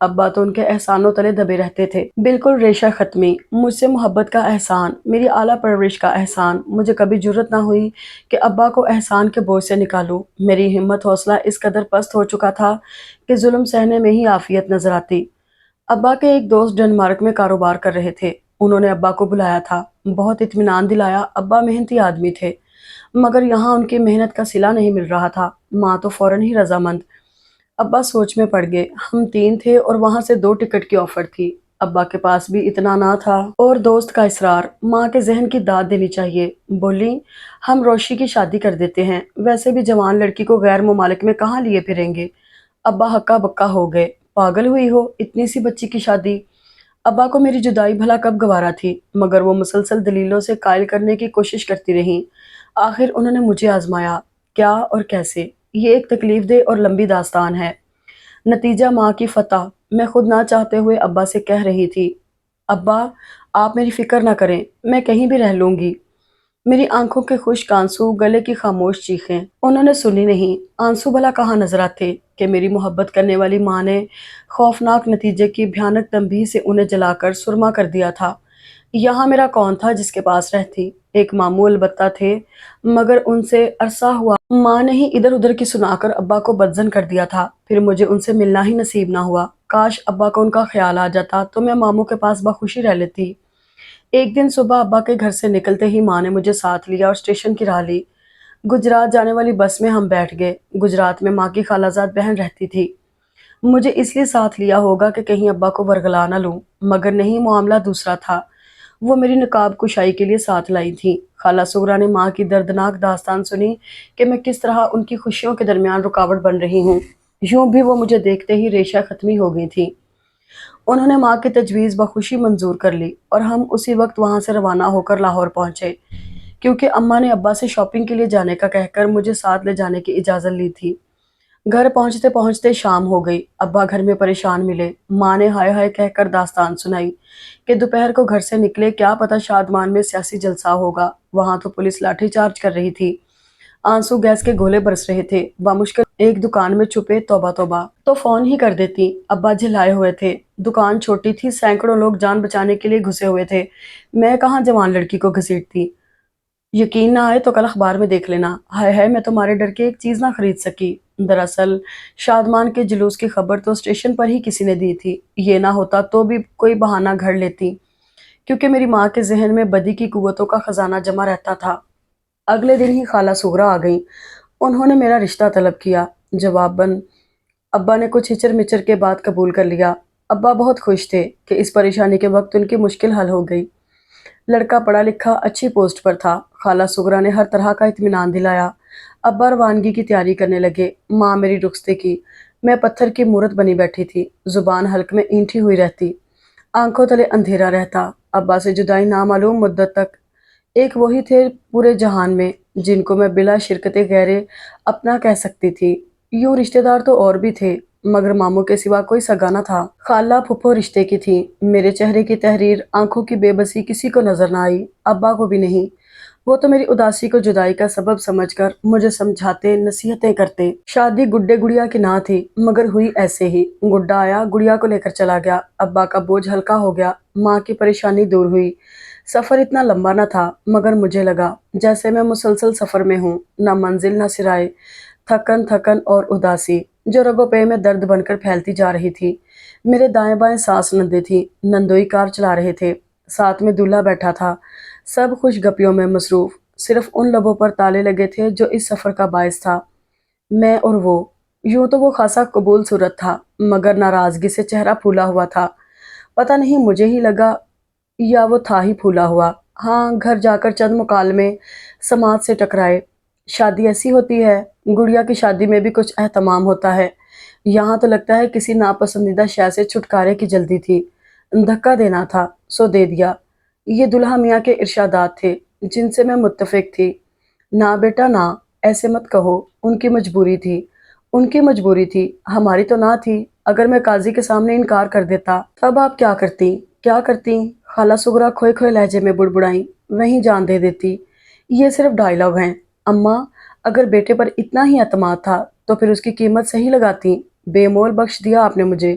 ابا تو ان کے احسانوں تلے دبے رہتے تھے، بالکل ریشہ ختمی۔ مجھ سے محبت کا احسان، میری اعلیٰ پرورش کا احسان، مجھے کبھی جرت نہ ہوئی کہ ابا کو احسان کے بوجھ سے نکالوں۔ میری ہمت حوصلہ اس قدر پست ہو چکا تھا کہ ظلم سہنے میں ہی عافیت نظر آتی۔ ابا کے ایک دوست ڈنمارک میں کاروبار کر رہے تھے، انہوں نے ابا کو بلایا تھا، بہت اطمینان دلایا۔ ابا محنتی آدمی تھے، مگر یہاں ان کی محنت کا صلہ نہیں مل رہا تھا۔ ماں تو فوراً ہی رضامند۔ ابا سوچ میں پڑ گئے۔ ہم 3 تھے اور وہاں سے 2 ٹکٹ کی آفر تھی۔ ابا کے پاس بھی اتنا نہ تھا اور دوست کا اصرار، ماں کے ذہن کی داد دینی چاہیے۔ بولی ہم روشی کی شادی کر دیتے ہیں، ویسے بھی جوان لڑکی کو غیر ممالک میں کہاں لیے پھریں گے۔ ابا ہکا بکا ہو گئے۔ پاگل ہوئی ہو، اتنی سی بچی کی شادی؟ ابا کو میری جدائی بھلا کب گوارا تھی، مگر وہ مسلسل دلیلوں سے قائل کرنے کی کوشش کرتی رہیں۔ آخر انہوں نے مجھے آزمایا، کیا اور کیسے، یہ ایک تکلیف دہ اور لمبی داستان ہے۔ نتیجہ ماں کی فتح۔ میں خود نہ چاہتے ہوئے ابا سے کہہ رہی تھی، ابا آپ میری فکر نہ کریں، میں کہیں بھی رہ لوں گی۔ میری آنکھوں کے خشک آنسو، گلے کی خاموش چیخیں، انہوں نے سنی نہیں۔ آنسو بھلا کہاں نظر آتے کہ میری محبت کرنے والی ماں نے خوفناک نتیجے کی بھیانک تنبیہ سے انہیں جلا کر سرما کر دیا تھا۔ یہاں میرا کون تھا جس کے پاس رہتی؟ ایک ماموں البتہ تھے، مگر ان سے عرصہ ہوا ماں نے ہی ادھر ادھر کی سنا کر ابا کو بدظن کر دیا تھا، پھر مجھے ان سے ملنا ہی نصیب نہ ہوا۔ کاش ابا کو ان کا خیال آ جاتا تو میں ماموں کے پاس بخوشی رہ لیتی۔ ایک دن صبح ابا کے گھر سے نکلتے ہی ماں نے مجھے ساتھ لیا اور اسٹیشن کی راہ لی۔ گجرات جانے والی بس میں ہم بیٹھ گئے۔ گجرات میں ماں کی خالہ زاد بہن رہتی تھی۔ مجھے اس لیے ساتھ لیا ہوگا کہ کہیں ابا کو ورگلا نہ لوں، مگر نہیں، معاملہ دوسرا تھا۔ وہ میری نقاب کشائی کے لیے ساتھ لائی تھی۔ خالہ سغرا نے ماں کی دردناک داستان سنی کہ میں کس طرح ان کی خوشیوں کے درمیان رکاوٹ بن رہی ہوں۔ یوں بھی وہ مجھے دیکھتے ہی ریشہ ختمی ہو گئی تھی۔ انہوں نے ماں کی تجویز بخوشی منظور کر لی اور ہم اسی وقت وہاں سے روانہ ہو کر لاہور پہنچے، کیونکہ اماں نے ابا سے شاپنگ کے لیے جانے کا کہہ کر مجھے ساتھ لے جانے کی اجازت لی تھی۔ گھر پہنچتے پہنچتے شام ہو گئی۔ ابا گھر میں پریشان ملے۔ ماں نے ہائے ہائے کہہ کر داستان سنائی کہ دوپہر کو گھر سے نکلے، کیا پتہ شادمان میں سیاسی جلسہ ہوگا، وہاں تو پولیس لاٹھی چارج کر رہی تھی، آنسو گیس کے گولے برس رہے تھے، بامشکل ایک دکان میں چھپے، توبہ توبہ تو فون ہی کر دیتی۔ ابا جھلائے ہوئے تھے، دکان چھوٹی تھی، سینکڑوں لوگ جان بچانے کے لیے گھسے ہوئے تھے، میں کہاں جوان لڑکی کو گھسیٹتی۔ یقین نہ آئے تو کل اخبار میں دیکھ لینا۔ ہائے ہائے، میں تمہارے ڈر کے ایک چیز نہ خرید سکی۔ دراصل شادمان کے جلوس کی خبر تو اسٹیشن پر ہی کسی نے دی تھی، یہ نہ ہوتا تو بھی کوئی بہانہ گھڑ لیتی، کیونکہ میری ماں کے ذہن میں بدی کی قوتوں کا خزانہ جمع رہتا تھا۔ اگلے دن ہی خالہ سغرا آ گئیں۔ انہوں نے میرا رشتہ طلب کیا۔ جواباً ابا نے کچھ ہچر مچر کے بعد قبول کر لیا۔ ابا بہت خوش تھے کہ اس پریشانی کے وقت ان کی مشکل حل ہو گئی۔ لڑکا پڑھا لکھا اچھی پوسٹ پر تھا۔ خالہ سغرا نے ہر طرح کا اطمینان دلایا۔ ابا روانگی کی تیاری کرنے لگے۔ ماں میری رخصتی کی۔ میں پتھر کی مورت بنی بیٹھی تھی، زبان حلق میں اینٹھی ہوئی رہتی، آنکھوں تلے اندھیرا رہتا۔ ابا سے جدائی نامعلوم مدت تک ایک وہی تھے پورے جہان میں جن کو میں بلا شرکت غیرے اپنا کہہ سکتی تھی۔ یوں رشتہ دار تو اور بھی تھے، مگر ماموں کے سوا کوئی سگا نہ تھا۔ خالہ پھپھو رشتے کی تھی۔ میرے چہرے کی تحریر، آنکھوں کی بے بسی کسی کو نظر نہ آئی، ابا کو بھی نہیں۔ وہ تو میری اداسی کو جدائی کا سبب سمجھ کر مجھے سمجھاتے، نصیحتیں کرتے۔ شادی گڈے گڑیا کی نہ تھی، مگر ہوئی ایسے ہی۔ گڈا آیا، گڑیا کو لے کر چلا گیا، ابا کا بوجھ ہلکا ہو گیا، ماں کی پریشانی دور ہوئی۔ سفر اتنا لمبا نہ تھا، مگر مجھے لگا جیسے میں مسلسل سفر میں ہوں، نہ منزل نہ سرائے، تھکن اور اداسی جو رگوں پے میں درد بن کر پھیلتی جا رہی تھی۔ میرے دائیں بائیں ساس نندے تھیں، نندوئی کار چلا رہے تھے، ساتھ میں دولہا بیٹھا تھا، سب خوش گپیوں میں مصروف، صرف ان لبوں پر تالے لگے تھے جو اس سفر کا باعث تھا، میں اور وہ۔ یوں تو وہ خاصا قبول صورت تھا، مگر ناراضگی سے چہرہ پھولا ہوا تھا، پتہ نہیں مجھے ہی لگا یا وہ تھا ہی پھولا ہوا۔ ہاں، گھر جا کر چند مکالمے سماعت سے ٹکرائے۔ شادی ایسی ہوتی ہے، گڑیا کی شادی میں بھی کچھ اہتمام ہوتا ہے، یہاں تو لگتا ہے کسی ناپسندیدہ شے سے چھٹکارے کی جلدی تھی، دھکا دینا تھا، سو دے دیا۔ یہ دلہا میاں کے ارشادات تھے جن سے میں متفق تھی۔ نہ بیٹا نہ، ایسے مت کہو، ان کی مجبوری تھی، ان کی مجبوری تھی، ہماری تو نہ تھی۔ اگر میں قاضی کے سامنے انکار کر دیتا تب آپ کیا کرتی؟ کیا کرتی؟ خالہ سغرا کھوئے کھوئے لہجے میں بڑبڑائیں، وہیں جان دے دیتی۔ یہ صرف ڈائیلاگ ہیں اماں، اگر بیٹے پر اتنا ہی اعتماد تھا تو پھر اس کی قیمت صحیح لگاتی، بے مول بخش دیا آپ نے مجھے۔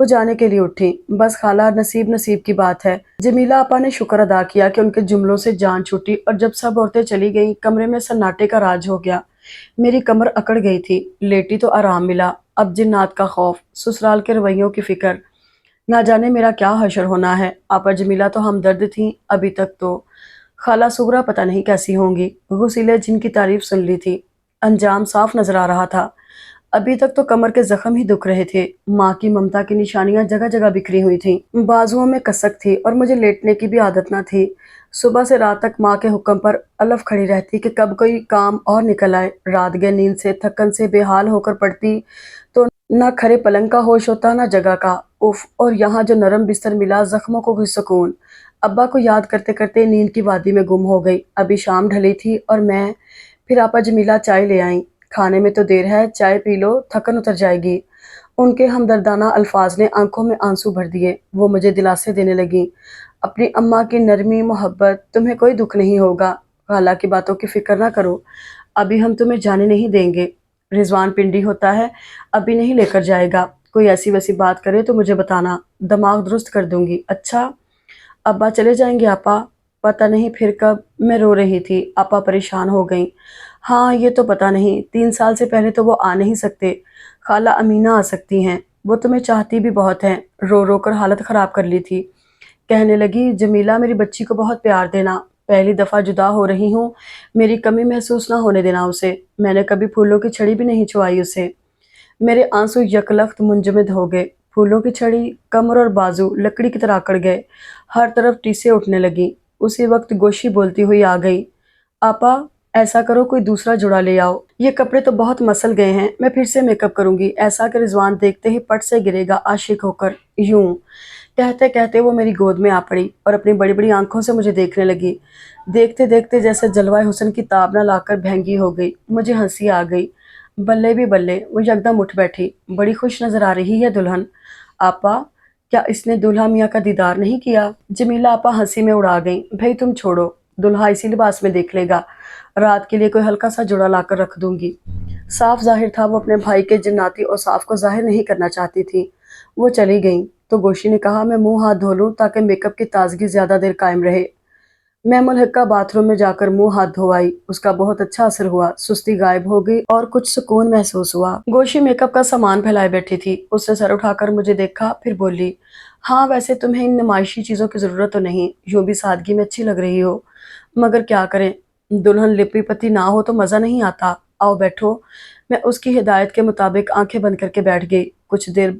وہ جانے کے لیے اٹھی۔ بس خالہ، نصیب نصیب کی بات ہے۔ جمیلہ آپا نے شکر ادا کیا کہ ان کے جملوں سے جان چھوٹی، اور جب سب عورتیں چلی گئیں کمرے میں سناٹے کا راج ہو گیا۔ میری کمر اکڑ گئی تھی، لیٹی تو آرام ملا، اب جنات کا خوف، سسرال کے رویوں کی فکر، نہ جانے میرا کیا حشر ہونا ہے۔ آپا جمیلہ تو ہمدرد تھیں ابھی تک تو، خالہ صغرا پتہ نہیں کیسی ہوں گی۔ غسیلے جن کی تعریف سن لی تھی، انجام صاف نظر آ رہا تھا۔ ابھی تک تو کمر کے زخم ہی دکھ رہے تھے، ماں کی ممتا کی نشانیاں جگہ جگہ بکھری ہوئی تھیں، بازوؤں میں کسک تھی، اور مجھے لیٹنے کی بھی عادت نہ تھی۔ صبح سے رات تک ماں کے حکم پر الف کھڑی رہتی کہ کب کوئی کام اور نکل آئے۔ رات گئے نیند سے، تھکن سے بے حال ہو کر پڑتی تو نہ کھڑے پلنگ کا ہوش ہوتا نہ جگہ کا۔ اف، اور یہاں جو نرم بستر ملا، زخموں کو کوئی سکون۔ ابا کو یاد کرتے کرتے نیند کی وادی میں گم ہو گئی۔ ابھی شام ڈھلی تھی اور پھر آپا جمیلہ چائے لے آئیں۔ کھانے میں تو دیر ہے، چائے پی لو، تھکن اتر جائے گی۔ ان کے ہمدردانہ الفاظ نے آنکھوں میں آنسو بھر دیے۔ وہ مجھے دلاسے دینے لگیں، اپنی اماں کی نرمی محبت، تمہیں کوئی دکھ نہیں ہوگا، خالہ کی باتوں کی فکر نہ کرو، ابھی ہم تمہیں جانے نہیں دیں گے۔ رضوان پنڈی ہوتا ہے، ابھی نہیں لے کر جائے گا، کوئی ایسی ویسی بات کرے تو مجھے بتانا، دماغ درست کر دوں گی۔ اچھا، ابا چلے جائیں گے آپا؟ پتہ نہیں پھر کب۔ میں رو رہی تھی، آپا پریشان ہو گئیں۔ ہاں، یہ تو پتہ نہیں، 3 سال سے پہلے تو وہ آ نہیں سکتے، خالہ امینہ آ سکتی ہیں، وہ تمہیں چاہتی بھی بہت ہیں۔ رو رو کر حالت خراب کر لی تھی۔ کہنے لگی، جمیلہ میری بچی کو بہت پیار دینا، پہلی دفعہ جدا ہو رہی ہوں، میری کمی محسوس نہ ہونے دینا اسے، میں نے کبھی پھولوں کی چھڑی بھی نہیں چھوائی اسے۔ میرے آنسو یکلخت منجمد ہو گئے، پھولوں کی چھڑی، کمر اور بازو لکڑی کی طرح اکڑ گئے، ہر طرف ٹیسیں اٹھنے لگیں۔ اسی وقت گوشی بولتی ہوئی آ گئی، آپا ایسا کرو کوئی دوسرا جوڑا لے آؤ، یہ کپڑے تو بہت مسل گئے ہیں، میں پھر سے میک اپ کروں گی، ایسا کہ رضوان دیکھتے ہی پٹ سے گرے گا عاشق ہو کر۔ یوں کہتے کہتے وہ میری گود میں آ پڑی اور اپنی بڑی بڑی آنکھوں سے مجھے دیکھنے لگی، دیکھتے دیکھتے جیسے جلوہ حسن کی تاب نہ لا کر بھینگی ہو گئی۔ مجھے ہنسی آ گئی، بلے بھی بلے، وہ یکدم اٹھ بیٹھی، بڑی خوش نظر آ رہی ہے دلہن۔ آپا، کیا اس نے دولہا میاں کا دیدار نہیں کیا؟ جمیلہ آپا ہنسی میں اڑا گئیں، بھئی تم چھوڑو، دولہا اسی لباس میں دیکھ لے گا، رات کے لیے کوئی ہلکا سا جوڑا لا کر رکھ دوں گی۔ صاف ظاہر تھا وہ اپنے بھائی کے جناتی اوصاف کو ظاہر نہیں کرنا چاہتی تھی۔ وہ چلی گئیں تو گوشی نے کہا، میں منہ ہاتھ دھو لوں تاکہ میک اپ کی تازگی زیادہ دیر قائم رہے۔ میں ملحقہ باتھ روم میں جا کر منہ ہاتھ دھوائی، اس کا بہت اچھا اثر ہوا، سستی غائب ہو گئی اور کچھ سکون محسوس ہوا۔ گوشی میک اپ کا سامان پھیلائے بیٹھی تھی، اس نے سر اٹھا کر مجھے دیکھا، پھر بولی، ہاں ویسے تمہیں ان نمائشی چیزوں کی ضرورت تو نہیں، یوں بھی سادگی میں اچھی لگ رہی ہو، مگر کیا کریں، دلہن لپی پتی نہ ہو تو مزہ نہیں آتا۔ آؤ بیٹھو۔ میں اس کی ہدایت کے مطابق آنکھیں بند کر کے بیٹھ گئی۔ کچھ دیر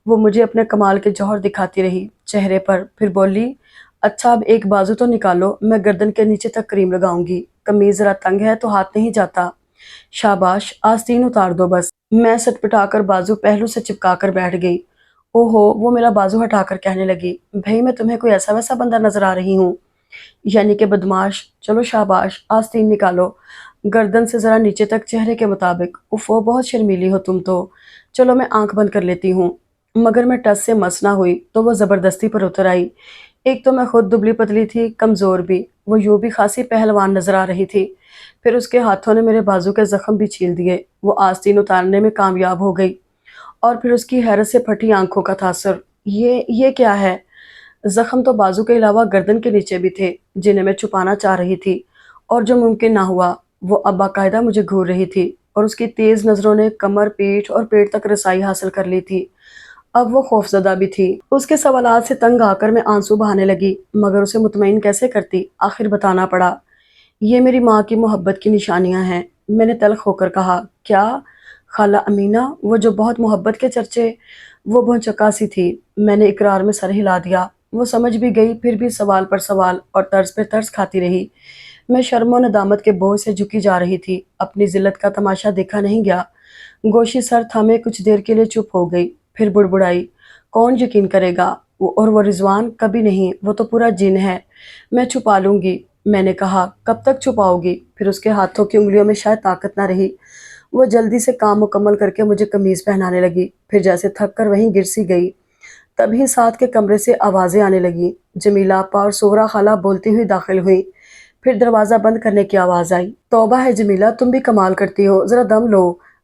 وہ مجھے اپنے کمال کے جوہر دکھاتی رہی چہرے پر، پھر بولی، اچھا اب ایک بازو تو نکالو، میں گردن کے نیچے تک کریم لگاؤں گی، قمیض ذرا تنگ ہے تو ہاتھ نہیں جاتا۔ شاباش، آستین اتار دو بس۔ میں سٹپٹا کر بازو پہلو سے چپکا کر بیٹھ گئی۔ اوہو، وہ میرا بازو ہٹا کر کہنے لگی، بھئی میں تمہیں کوئی ایسا ویسا بندہ نظر آ رہی ہوں؟ یعنی کہ بدماش؟ چلو شاباش، آستین نکالو، گردن سے ذرا نیچے تک چہرے کے مطابق۔ اوفو، بہت شرمیلی ہو تم تو۔ چلو میں آنکھ بند کر لیتی ہوں۔ مگر میں ٹس سے مس نہ ہوئی تو وہ زبردستی پر اتر آئی۔ ایک تو میں خود دبلی پتلی تھی، کمزور بھی، وہ یوں بھی خاصی پہلوان نظر آ رہی تھی، پھر اس کے ہاتھوں نے میرے بازو کے زخم بھی چھیل دیے۔ وہ آستین اتارنے میں کامیاب ہو گئی، اور پھر اس کی حیرت سے پھٹی آنکھوں کا تاثر، یہ کیا ہے؟ زخم تو بازو کے علاوہ گردن کے نیچے بھی تھے، جنہیں میں چھپانا چاہ رہی تھی، اور جو ممکن نہ ہوا، وہ اب باقاعدہ مجھے گھور رہی تھی، اور اس کی تیز نظروں نے کمر، پیٹھ اور پیٹ تک رسائی حاصل کر لی تھی۔ اب وہ خوفزدہ بھی تھی۔ اس کے سوالات سے تنگ آ کر میں آنسو بہانے لگی، مگر اسے مطمئن کیسے کرتی؟ آخر بتانا پڑا، یہ میری ماں کی محبت کی نشانیاں ہیں۔ میں نے تلخ ہو کر کہا، کیا؟ خالہ امینہ، وہ جو بہت محبت کے چرچے؟ وہ بھونچکا سی تھی۔ میں نے اقرار میں سر ہلا دیا۔ وہ سمجھ بھی گئی، پھر بھی سوال پر سوال اور طرز پہ طرز کھاتی رہی۔ میں شرم و ندامت کے بوجھ سے جھکی جا رہی تھی، اپنی ذلت کا تماشا دیکھا نہیں گیا۔ گوشی سر تھامے کچھ دیر کے لیے چپ ہو گئی، پھر بڑبڑائی، کون یقین کرے گا؟ اور وہ رضوان؟ کبھی نہیں، وہ تو پورا جن ہے، میں چھپا لوں گی۔ میں نے کہا، کب تک چھپاؤ گی؟ پھر اس کے ہاتھوں کی انگلیوں میں شاید طاقت نہ رہی، وہ جلدی سے کام مکمل کر کے مجھے قمیض پہنانے لگی، پھر جیسے تھک کر وہیں گر سی گئی۔ تبھی ساتھ کے کمرے سے آوازیں آنے لگیں، جمیلہ آپا اور صغرا خالہ بولتی ہوئی داخل ہوئیں، پھر دروازہ بند کرنے کی آواز آئی۔ توبہ ہے جمیلہ، تم بھی کمال کرتی ہو، ذرا دم لو،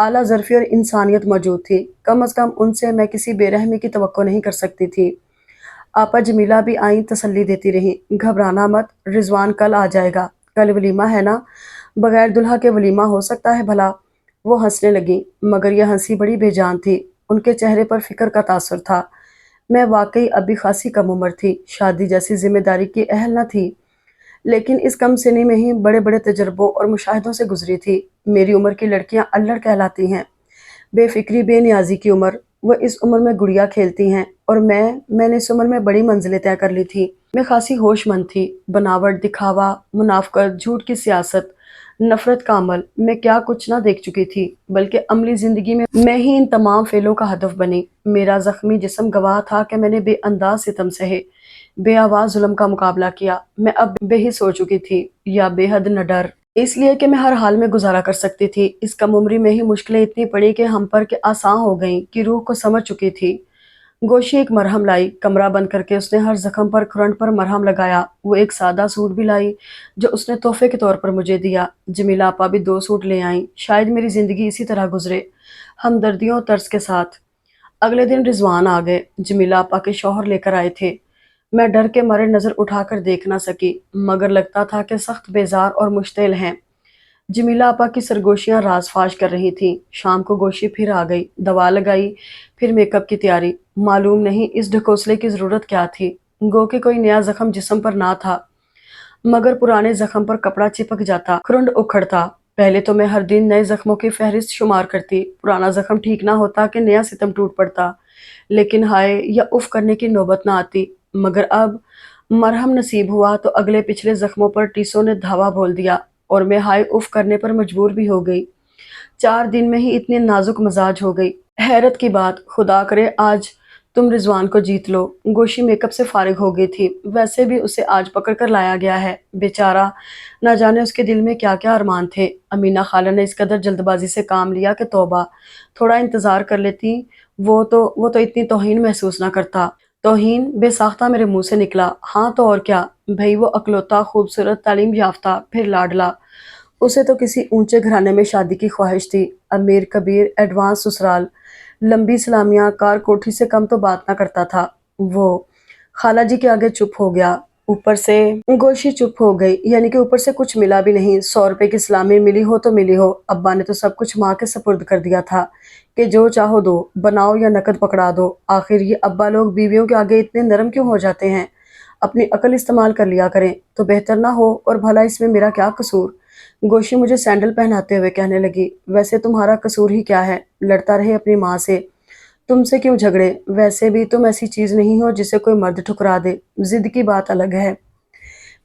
اعلیٰ ظرفی اور انسانیت موجود تھی، کم از کم ان سے میں کسی بے رحمی کی توقع نہیں کر سکتی تھی۔ آپا جمیلہ بھی آئیں، تسلی دیتی رہیں، گھبرانا مت، رضوان کل آ جائے گا، کل ولیمہ ہے نا، بغیر دلہا کے ولیمہ ہو سکتا ہے بھلا؟ وہ ہنسنے لگیں، مگر یہ ہنسی بڑی بے جان تھی، ان کے چہرے پر فکر کا تاثر تھا۔ میں واقعی اب بھی خاصی کم عمر تھی، شادی جیسی ذمہ داری کی اہل نہ تھی، لیکن اس کم سنی میں ہی بڑے بڑے تجربوں اور مشاہدوں سے گزری تھی۔ میری عمر کی لڑکیاں الڑ کہلاتی ہیں، بے فکری بے نیازی کی عمر۔ وہ اس عمر میں گڑیا کھیلتی ہیں، اور میں نے اس عمر میں بڑی منزلیں طے کر لی تھی۔ میں خاصی ہوش مند تھی، بناوٹ، دکھاوا، منافقت، جھوٹ کی سیاست، نفرت کا عمل، میں کیا کچھ نہ دیکھ چکی تھی، بلکہ عملی زندگی میں ہی ان تمام فعلوں کا ہدف بنی۔ میرا زخمی جسم گواہ تھا کہ میں نے بے انداز ستم سہے، بے آواز ظلم کا مقابلہ کیا۔ میں اب بے حس ہو چکی تھی، یا بے حد نڈر، اس لیے کہ میں ہر حال میں گزارا کر سکتی تھی۔ اس کم عمری میں ہی مشکلیں اتنی پڑی کہ ہم پر کہ آسان ہو گئیں کہ روح کو سمجھ چکی تھی۔ گوشی ایک مرہم لائی، کمرہ بند کر کے اس نے ہر زخم پر کھرنٹ پر مرہم لگایا۔ وہ ایک سادہ سوٹ بھی لائی جو اس نے تحفے کے طور پر مجھے دیا۔ جمیلہ آپا بھی 2 سوٹ لے آئیں۔ شاید میری زندگی اسی طرح گزرے، ہمدردیوں اور طرز کے ساتھ۔ اگلے دن رضوان آ گئے، جمیلہ آپا کے شوہر لے کر آئے تھے۔ میں ڈر کے مارے نظر اٹھا کر دیکھ نہ سکی، مگر لگتا تھا کہ سخت بیزار اور مشتعل ہیں۔ جمیلہ آپا کی سرگوشیاں راز فاش کر رہی تھیں۔ شام کو گوشی پھر آ گئی، دوا لگائی، پھر میک اپ کی تیاری۔ معلوم نہیں اس ڈھکوسلے کی ضرورت کیا تھی، گو کہ کوئی نیا زخم جسم پر نہ تھا، مگر پرانے زخم پر کپڑا چپک جاتا، کھرنڈ اکھڑتا۔ پہلے تو میں ہر دن نئے زخموں کی فہرست شمار کرتی، پرانا زخم ٹھیک نہ ہوتا کہ نیا ستم ٹوٹ پڑتا، لیکن ہائے یا اف کرنے کی نوبت نہ آتی۔ مگر اب مرہم نصیب ہوا تو اگلے پچھلے زخموں پر ٹیسوں نے دھاوا بول دیا، اور میں ہائے اف کرنے پر مجبور بھی ہو گئی۔ 4 دن میں ہی اتنی نازک مزاج ہو گئی۔ حیرت کی بات، خدا کرے آج تم رضوان کو جیت لو۔ گوشی میک اپ سے فارغ ہو گئی تھی، ویسے بھی اسے آج پکڑ کر لایا گیا ہے، بیچارہ، نہ جانے اس کے دل میں کیا کیا ارمان تھے۔ امینہ خالہ نے اس قدر جلد بازی سے کام لیا کہ توبہ، تھوڑا انتظار کر لیتی، وہ تو اتنی توہین محسوس نہ کرتا۔ توہین بے ساختہ میرے منہ سے نکلا۔ ہاں تو اور کیا، بھئی وہ اکلوتا، خوبصورت، تعلیم یافتہ، پھر لاڈلا۔ اسے تو کسی اونچے گھرانے میں شادی کی خواہش تھی، امیر کبیر، ایڈوانس سسرال، لمبی سلامیاں، کار کوٹھی سے کم تو بات نہ کرتا تھا وہ۔ خالہ جی کے آگے چپ ہو گیا، اوپر سے گوشی چپ ہو گئی، یعنی کہ اوپر سے کچھ ملا بھی نہیں۔ 100 روپے کی سلامی ملی ہو تو ملی ہو، ابا نے تو سب کچھ ماں کے سپرد کر دیا تھا کہ جو چاہو دو، بناؤ یا نقد پکڑا دو۔ آخر یہ ابا لوگ بیویوں کے آگے اتنے نرم کیوں ہو جاتے ہیں؟ اپنی عقل استعمال کر لیا کریں تو بہتر نہ ہو؟ اور بھلا اس میں میرا کیا قصور؟ گوشی مجھے سینڈل پہناتے ہوئے کہنے لگی، ویسے تمہارا قصور ہی کیا ہے؟ لڑتا رہے اپنی ماں سے، تم سے کیوں جھگڑے؟ ویسے بھی تم ایسی چیز نہیں ہو جسے کوئی مرد ٹھکرا دے، ضد کی بات الگ ہے۔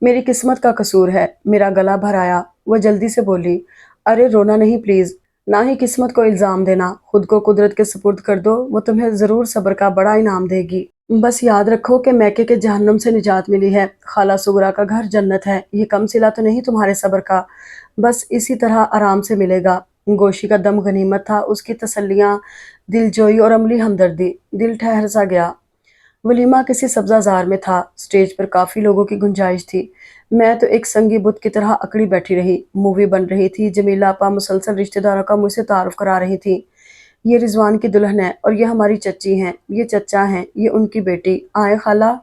میری قسمت کا قصور ہے۔ میرا گلا بھر آیا، وہ جلدی سے بولی، ارے رونا نہیں پلیز، نہ ہی قسمت کو الزام دینا، خود کو قدرت کے سپرد کر دو، وہ تمہیں ضرور صبر کا بڑا انعام دے گی۔ بس یاد رکھو کہ میکے کے جہنم سے نجات ملی ہے، خالہ سغرا کا گھر جنت ہے، یہ کم صلہ تو نہیں تمہارے صبر کا، بس اسی طرح آرام سے ملے گا۔ گوشی کا دم غنیمت تھا، اس کی تسلیاں، دل جوئی اور عملی ہمدردی۔ دل ٹھہر سا گیا۔ ولیمہ کسی سبزہ زار میں تھا، سٹیج پر کافی لوگوں کی گنجائش تھی، میں تو ایک سنگی بت کی طرح اکڑی بیٹھی رہی۔ مووی بن رہی تھی، جمیلہ آپا مسلسل رشتہ داروں کا مجھ سے تعارف کرا رہی تھی، یہ رضوان کی دلہن ہے، اور یہ ہماری چچی ہیں، یہ چچا ہیں، یہ ان کی بیٹی۔ آئیں خالہ،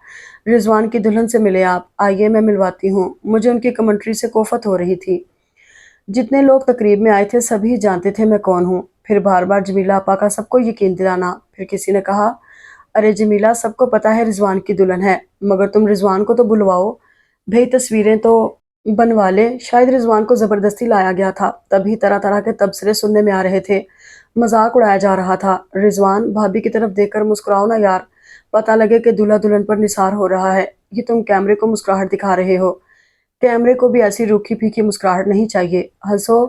رضوان کی دلہن سے ملے آپ، آئیے میں ملواتی ہوں۔ مجھے ان کی کمنٹری سے کوفت ہو رہی تھی۔ جتنے لوگ تقریب میں آئے تھے سبھی جانتے تھے میں کون ہوں، پھر بار بار جمیلہ آپا کا سب کو یقین دلانا۔ پھر کسی نے کہا، ارے جمیلہ، سب کو پتہ ہے رضوان کی دلہن ہے، مگر تم رضوان کو تو بلواؤ، بھئی تصویریں تو بنوا لے۔ شاید رضوان کو زبردستی لایا گیا تھا، تبھی طرح طرح کے تبصرے سننے میں آ رہے تھے، مذاق اڑایا جا رہا تھا۔ رضوان، بھابھی کی طرف دیکھ کر مسکراؤ نا یار، پتہ لگے کہ دلہا دلہن پر نثار ہو رہا ہے، یہ تم کیمرے کو مسکراہٹ دکھا رہے ہو، کیمرے کو بھی ایسی روکھی پھیکی مسکراہٹ نہیں چاہیے، ہنسو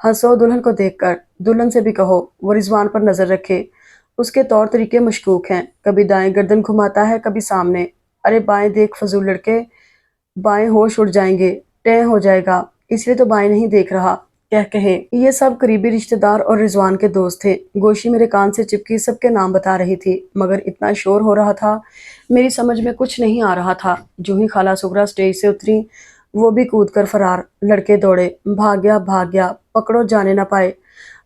ہنسو دلہن کو دیکھ کر، دلہن سے بھی کہو وہ رضوان پر نظر رکھے، اس کے طور طریقے مشکوک ہیں، کبھی دائیں گردن گھماتا ہے کبھی سامنے، ارے بائیں دیکھ فضول لڑکے، بائیں ہوش اڑ جائیں گے، ٹیں ہو جائے گا، اس لیے تو بائیں نہیں دیکھ رہا، کہے یہ سب قریبی رشتہ دار اور رضوان کے دوست تھے۔ گوشی میرے کان سے چپکی سب کے نام بتا رہی تھی، مگر اتنا شور ہو رہا تھا میری سمجھ میں کچھ نہیں آ رہا تھا۔ جو ہی خالہ سغرا سٹیج سے اتری وہ بھی کود کر فرار، لڑکے دوڑے، بھاگ گیا، پکڑو جانے نہ پائے،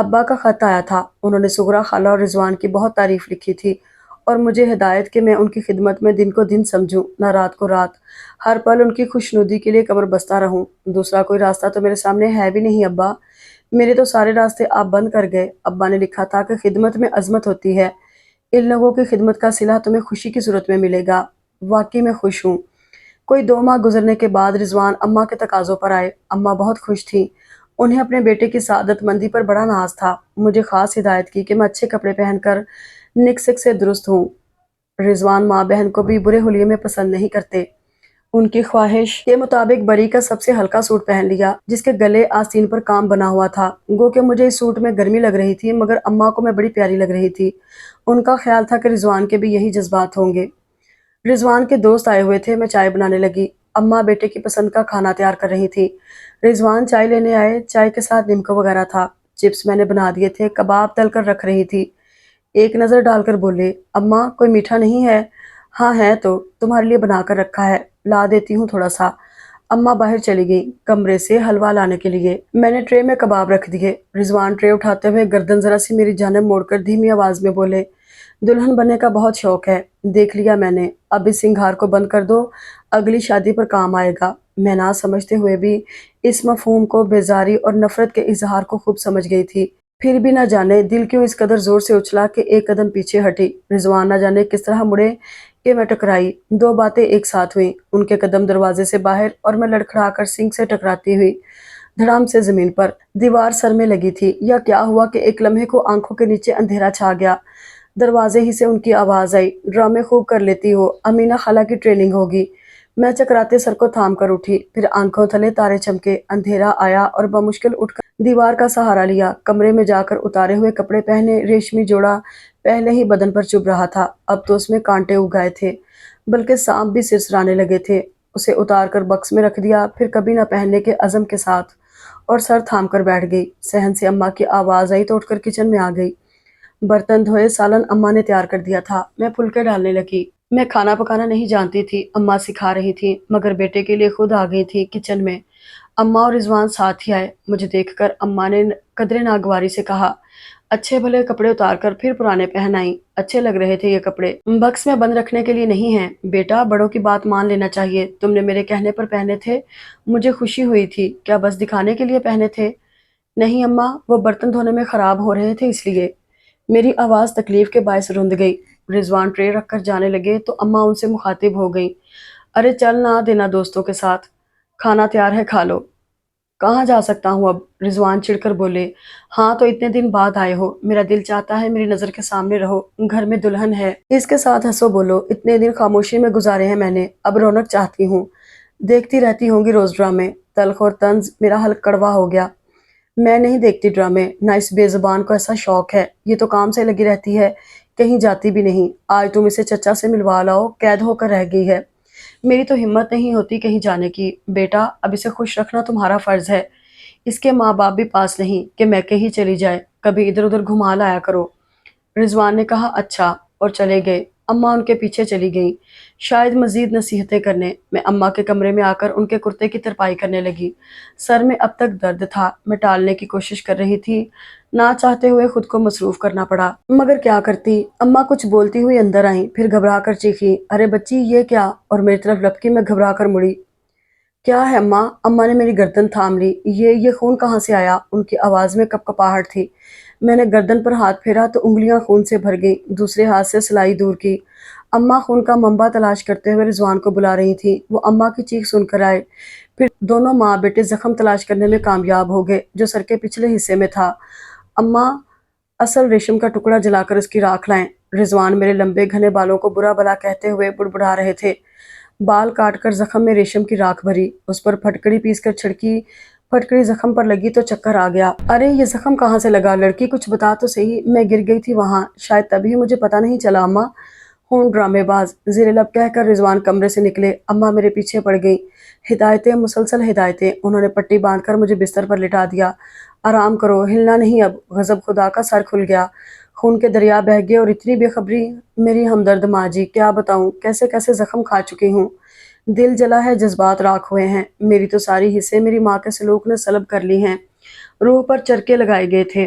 ابا کا خط آیا تھا۔ انہوں نے سغرا خالہ اور رضوان کی بہت تعریف لکھی تھی اور مجھے ہدایت کہ میں ان کی خدمت میں دن کو دن سمجھوں، نہ رات کو رات، ہر پل ان کی خوشنودی کے لیے کمر بستہ رہوں۔ دوسرا کوئی راستہ تو میرے سامنے ہے بھی نہیں ابا، میرے تو سارے راستے آپ بند کر گئے۔ ابا نے لکھا تھا کہ خدمت میں عظمت ہوتی ہے، ان لوگوں کی خدمت کا صلہ تمہیں خوشی کی صورت میں ملے گا۔ واقعی میں خوش ہوں۔ کوئی 2 ماہ گزرنے کے بعد رضوان اماں کے تقاضوں پر آئے۔ اماں بہت خوش تھیں، انہیں اپنے بیٹے کی سعادت مندی پر بڑا ناز تھا۔ مجھے خاص ہدایت کی کہ میں اچھے کپڑے پہن کر نک سک سے درست ہوں۔ رضوان ماں بہن کو بھی برے حلیے میں پسند نہیں کرتے۔ ان کی خواہش کے مطابق بری کا سب سے ہلکا سوٹ پہن لیا جس کے گلے آستین پر کام بنا ہوا تھا۔ گو کہ مجھے اس سوٹ میں گرمی لگ رہی تھی مگر اماں کو میں بڑی پیاری لگ رہی تھی۔ ان کا خیال تھا کہ رضوان کے بھی یہی جذبات ہوں گے۔ رضوان کے دوست آئے ہوئے تھے، میں چائے بنانے لگی۔ اماں بیٹے کی پسند کا کھانا تیار کر رہی تھی۔ رضوان چائے لینے آئے، چائے کے ساتھ نمکو وغیرہ تھا۔ چپس میں نے بنا دیے تھے، کباب تل کر رکھ رہی تھی۔ ایک نظر ڈال کر بولے، اماں کوئی میٹھا نہیں ہے؟ ہاں ہے تو، تمہارے لیے بنا کر رکھا ہے، لا دیتی ہوں تھوڑا سا۔ اماں باہر چلی گئی کمرے سے حلوہ لانے کے لیے۔ میں نے ٹرے میں کباب رکھ دیے۔ رضوان ٹرے اٹھاتے ہوئے گردن ذرا سی میری جانب موڑ کر دھیمی آواز میں بولے، دلہن بننے کا بہت شوق ہے، دیکھ لیا میں نے، اب اس سنگھار کو بند کر دو، اگلی شادی پر کام آئے گا۔ میں نہ سمجھتے ہوئے بھی اس مفہوم کو، بیزاری اور نفرت کے اظہار کو خوب سمجھ گئی تھی۔ پھر بھی نہ جانے دل کیوں اس قدر زور سے اچھلا کہ ایک قدم پیچھے ہٹی۔ رضوان نہ جانے کس طرح مڑے کہ میں ٹکرائی۔ 2 باتیں ایک ساتھ ہوئیں، ان کے قدم دروازے سے باہر اور میں لڑکھڑا کر سنک سے ٹکراتی ہوئی دھڑام سے زمین پر۔ دیوار سر میں لگی تھی، یا کیا ہوا کہ ایک لمحے کو آنکھوں کے نیچے اندھیرا چھا گیا۔ دروازے ہی سے ان کی آواز آئی، ڈرامے خوب کر لیتی ہو، امینہ خالہ کی ٹریننگ ہوگی۔ میں چکراتے سر کو تھام کر اٹھی، پھر آنکھوں تلے تارے چمکے، اندھیرا آیا اور بمشکل اٹھ کر دیوار کا سہارا لیا۔ کمرے میں جا کر اتارے ہوئے کپڑے پہنے ریشمی جوڑا پہلے ہی بدن پر چبھ رہا تھا، اب تو اس میں کانٹے اگ گئے تھے، بلکہ سانپ بھی سرسرانے لگے تھے۔ اسے اتار کر بکس میں رکھ دیا، پھر کبھی نہ پہننے کے عزم کے ساتھ، اور سر تھام کر بیٹھ گئی۔ صحن سے اماں کی آواز آئی تو اٹھ کر کچن میں آ گئی۔ برتن دھوئے، سالن اماں نے تیار کر دیا تھا، میں پھلکے ڈالنے لگی۔ میں کھانا پکانا نہیں جانتی تھی، اماں سکھا رہی تھی، مگر بیٹے کے لیے خود آ گئی تھی کچن میں۔ اماں اور رضوان ساتھ ہی آئے۔ مجھے دیکھ کر اماں نے قدرے ناگواری سے کہا، اچھے بھلے کپڑے اتار کر پھر پرانے پہن آئیں، اچھے لگ رہے تھے یہ کپڑے، بکس میں بند رکھنے کے لیے نہیں ہیں۔ بیٹا بڑوں کی بات مان لینا چاہیے، تم نے میرے کہنے پر پہنے تھے، مجھے خوشی ہوئی تھی، کیا بس دکھانے کے لیے پہنے تھے؟ نہیں اماں، وہ برتن دھونے میں خراب ہو رہے تھے اس لیے۔ میری آواز تکلیف کے باعث رند گئی۔ رضوان ٹرے رکھ کر جانے لگے تو اماں ان سے مخاطب ہو گئیں، ارے چل نہ دینا دوستوں کے ساتھ، کھانا تیار ہے کھا لو۔ کہاں جا سکتا ہوں اب؟ رضوان چڑھ کر بولے، ہاں تو اتنے دن بعد آئے ہو، میرا دل چاہتا ہے میری نظر کے سامنے رہو، گھر میں دلہن ہے، اس کے ساتھ ہنسو بولو، اتنے دن خاموشی میں گزارے ہیں میں نے، اب رونق چاہتی ہوں۔ دیکھتی رہتی ہوں گی روز ڈرامے، تلخ اور طنز میرا حلق کڑوا ہو گیا۔ میں نہیں دیکھتی ڈرامے، نہ اس بے زبان کو ایسا شوق ہے، یہ تو کام سے لگی رہتی ہے، کہیں جاتی بھی نہیں۔ آج تم اسے چچا سے ملوا لاؤ، قید ہو کر رہ گئی ہے، میری تو ہمت نہیں ہوتی کہیں جانے کی۔ بیٹا اب اسے خوش رکھنا تمہارا فرض ہے، اس کے ماں باپ بھی پاس نہیں کہ میں کہیں چلی جائے، کبھی ادھر ادھر گھما لایا کرو۔ رضوان نے کہا اچھا، اور چلے گئے۔ اماں ان کے پیچھے چلی گئیں، شاید مزید نصیحتیں کرنے۔ میں اماں کے کمرے میں آ کر ان کے کرتے کی ترپائی کرنے لگی۔ سر میں اب تک درد تھا، میں ٹالنے کی کوشش کر رہی تھی، نہ چاہتے ہوئے خود کو مصروف کرنا پڑا، مگر کیا کرتی۔ اماں کچھ بولتی ہوئی اندر آئیں، پھر گھبرا کر چیخیں، ارے بچی یہ کیا، اور میری طرف لپکی۔ میں گھبرا کر مڑی، کیا ہے اماں؟ اماں نے میری گردن تھام لی، یہ خون کہاں سے آیا؟ ان کی آواز میں کپکپاہٹ تھی۔ میں نے گردن پر ہاتھ پھیرا تو انگلیاں خون سے بھر گئیں، دوسرے ہاتھ سے سلائی دور کی۔ اماں خون کا منبع تلاش کرتے ہوئے رضوان کو بلا رہی تھیں، وہ اماں کی چیخ سن کر آئے، پھر دونوں ماں بیٹے زخم تلاش کرنے میں کامیاب ہو گئے جو سر کے پچھلے حصے میں تھا۔ اماں اصل ریشم کا ٹکڑا جلا کر اس کی راکھ لائیں۔ رضوان میرے لمبے گھنے بالوں کو برا بلا کہتے ہوئے بڑبڑا رہے تھے۔ بال کاٹ کر زخم میں ریشم کی راکھ بھری، اس پر پھٹکڑی پیس کر چھڑکی، پھٹکڑی زخم پر لگی تو چکر آ گیا۔ ارے یہ زخم کہاں سے لگا لڑکی، کچھ بتا تو صحیح، میں گر گئی تھی وہاں، شاید تبھی مجھے پتہ نہیں چلا اماں۔ ہوں ڈرامے باز، زیر لب کہہ کر رضوان کمرے سے نکلے۔ اماں میرے پیچھے پڑ گئیں، ہدایتیں مسلسل ہدایتیں۔ انہوں نے پٹی باندھ کر مجھے بستر پر لٹا دیا، آرام کرو، ہلنا نہیں اب۔ غضب خدا کا سر کھل گیا، خون کے دریا بہہ گئے، اور اتنی بے خبری، میری ہمدرد ماں جی، کیا بتاؤں کیسے کیسے زخم کھا چکی ہوں، دل جلا ہے، جذبات راکھ ہوئے ہیں، میری تو ساری حصے میری ماں کے سلوک نے سلب کر لی ہیں، روح پر چرکے لگائے گئے تھے۔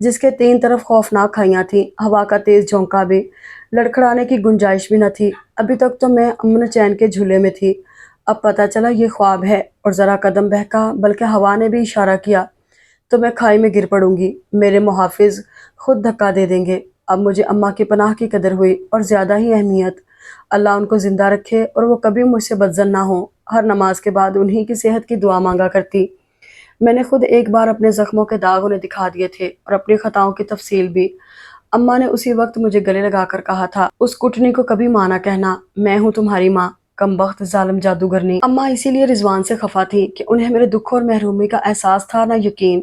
جس کے تین طرف خوفناک کھائیاں تھیں، ہوا کا تیز جھونکا بھی، لڑکھڑانے کی گنجائش بھی نہ تھی۔ ابھی تک تو میں امن چین کے جھولے میں تھی، اب پتہ چلا یہ خواب ہے، اور ذرا قدم بہکا بلکہ ہوا نے بھی اشارہ کیا تو میں کھائی میں گر پڑوں گی، میرے محافظ خود دھکا دے دیں گے۔ اب مجھے اماں کی پناہ کی قدر ہوئی، اور زیادہ ہی اہمیت۔ اللہ ان کو زندہ رکھے اور وہ کبھی مجھ سے بدظن نہ ہوں۔ ہر نماز کے بعد انہی کی صحت کی دعا مانگا کرتی۔ میں نے خود ایک بار اپنے زخموں کے داغ انہیں دکھا دیے تھے، اور اپنی خطاؤں کی تفصیل بھی۔ اماں نے اسی وقت مجھے گلے لگا کر کہا تھا، اس کٹنی کو کبھی ماں نہ کہنا، میں ہوں تمہاری ماں، کم بخت ظالم جادوگرنی۔ اماں اسی لیے رضوان سے خفا تھی کہ انہیں میرے دکھ اور محرومی کا احساس تھا نہ یقین۔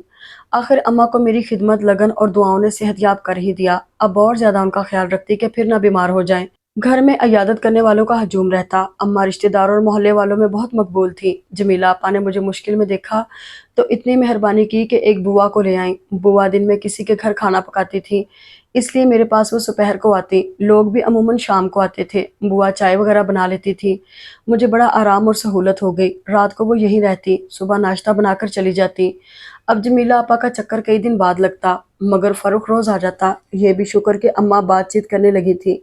آخر اماں کو میری خدمت، لگن اور دعاؤں نے صحت یاب کر ہی دیا۔ اب اور زیادہ ان کا خیال رکھتی کہ پھر نہ بیمار ہو جائیں۔ گھر میں عیادت کرنے والوں کا ہجوم رہتا۔ اماں رشتہ داروں اور محلے والوں میں بہت مقبول تھی۔ جمیلہ آپا نے مجھے مشکل میں دیکھا تو اتنی مہربانی کی کہ ایک بوا کو لے آئیں۔ بوا دن میں کسی کے گھر کھانا پکاتی تھی، اس لیے میرے پاس وہ دوپہر کو آتی۔ لوگ بھی عموماً شام کو آتے تھے۔ بوا چائے وغیرہ بنا لیتی تھی۔ مجھے بڑا آرام اور سہولت ہو گئی۔ رات کو وہ یہیں رہتی، صبح ناشتہ بنا کر چلی جاتی۔ اب جمیلہ آپا کا چکر کئی دن بعد لگتا، مگر فروخت روز آ جاتا۔ یہ بھی شکر کہ اماں بات چیت کرنے لگی تھی،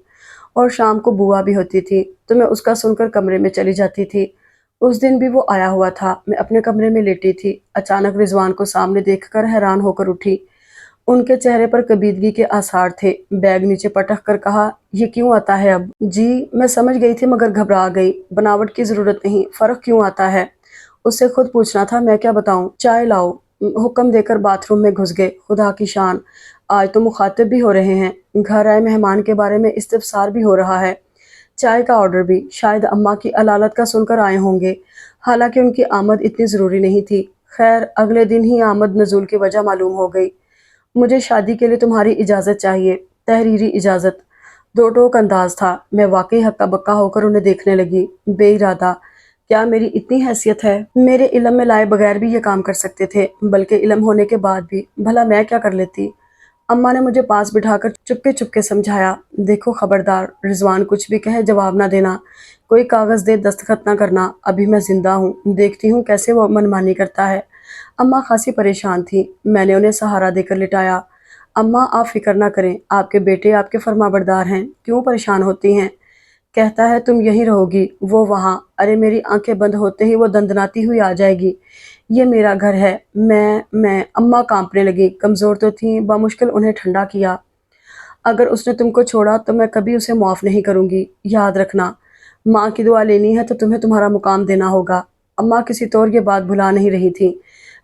اور شام کو بوا بھی ہوتی تھی تو میں اس کا سن کر کمرے میں چلی جاتی تھی۔ اس دن بھی وہ آیا ہوا تھا۔ میں اپنے کمرے میں لیٹی تھی، اچانک رضوان کو سامنے دیکھ کر حیران ہو کر اٹھی۔ ان کے چہرے پر کبیدگی کے آثار تھے۔ بیگ نیچے پٹک کر کہا، یہ کیوں آتا ہے اب؟ جی، میں سمجھ گئی تھی مگر گھبرا گئی۔ بناوٹ کی ضرورت نہیں، فرق کیوں آتا ہے؟ اس سے خود پوچھنا تھا، میں کیا بتاؤں؟ چائے لاؤ۔ حکم دے کر باتھ روم میں گھس گئے۔ خدا کی شان، آج تو مخاطب بھی ہو رہے ہیں، گھر آئے مہمان کے بارے میں استفسار بھی ہو رہا ہے، چائے کا آرڈر بھی۔ شاید اماں کی علالت کا سن کر آئے ہوں گے، حالانکہ ان کی آمد اتنی ضروری نہیں تھی۔ خیر، اگلے دن ہی آمد نزول کی وجہ معلوم ہو گئی۔ مجھے شادی کے لیے تمہاری اجازت چاہیے، تحریری اجازت۔ دو ٹوک انداز تھا۔ میں واقعی ہکا بکا ہو کر انہیں دیکھنے لگی۔ بے ارادہ، کیا میری اتنی حیثیت ہے؟ میرے علم میں لائے بغیر بھی یہ کام کر سکتے تھے، بلکہ علم ہونے کے بعد بھی۔ بھلا میں کیا کر لیتی؟ اماں نے مجھے پاس بٹھا کر چپکے چپکے سمجھایا، دیکھو خبردار، رضوان کچھ بھی کہے جواب نہ دینا، کوئی کاغذ دے دستخط نہ کرنا، ابھی میں زندہ ہوں، دیکھتی ہوں کیسے وہ منمانی کرتا ہے۔ اماں خاصی پریشان تھی۔ میں نے انہیں سہارا دے کر لٹایا۔ اماں، آپ فکر نہ کریں، آپ کے بیٹے آپ کے فرما بردار ہیں، کیوں پریشان ہوتی ہیں؟ کہتا ہے تم یہیں رہو گی، وہ وہاں۔ ارے میری آنکھیں بند ہوتے ہی وہ دندناتی ہوئی آ جائے گی، یہ میرا گھر ہے۔ میں اماں کانپنے لگی، کمزور تو تھیں، بامشکل انہیں ٹھنڈا کیا۔ اگر اس نے تم کو چھوڑا تو میں کبھی اسے معاف نہیں کروں گی، یاد رکھنا۔ ماں کی دعا لینی ہے تو تمہیں تمہارا مقام دینا ہوگا۔ اماں کسی طور یہ بات بھلا نہیں رہی تھی۔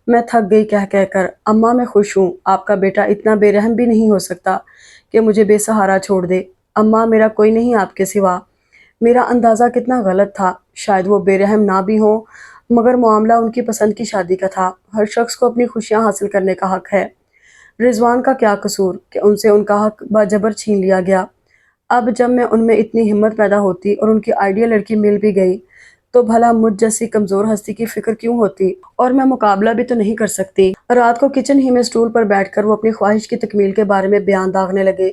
میں تھک گئی کہہ کر، اماں میں خوش ہوں، آپ کا بیٹا اتنا بے رحم بھی نہیں ہو سکتا کہ مجھے بے سہارا چھوڑ دے۔ اماں، میرا کوئی نہیں آپ کے سوا۔ میرا اندازہ کتنا غلط تھا، شاید وہ بے رحم نہ بھی ہوں، مگر معاملہ ان کی پسند کی شادی کا تھا۔ ہر شخص کو اپنی خوشیاں حاصل کرنے کا حق ہے۔ رضوان کا کیا قصور کہ ان سے ان کا حق باجبر چھین لیا گیا؟ اب جب میں ان میں اتنی ہمت پیدا ہوتی اور ان کی آئیڈیل لڑکی مل بھی گئی تو بھلا مجھ جیسی کمزور ہستی کی فکر کیوں ہوتی؟ اور میں مقابلہ بھی تو نہیں کر سکتی۔ رات کو کچن ہی میں اسٹول پر بیٹھ کر وہ اپنی خواہش کی تکمیل کے بارے میں بیان داغنے لگے۔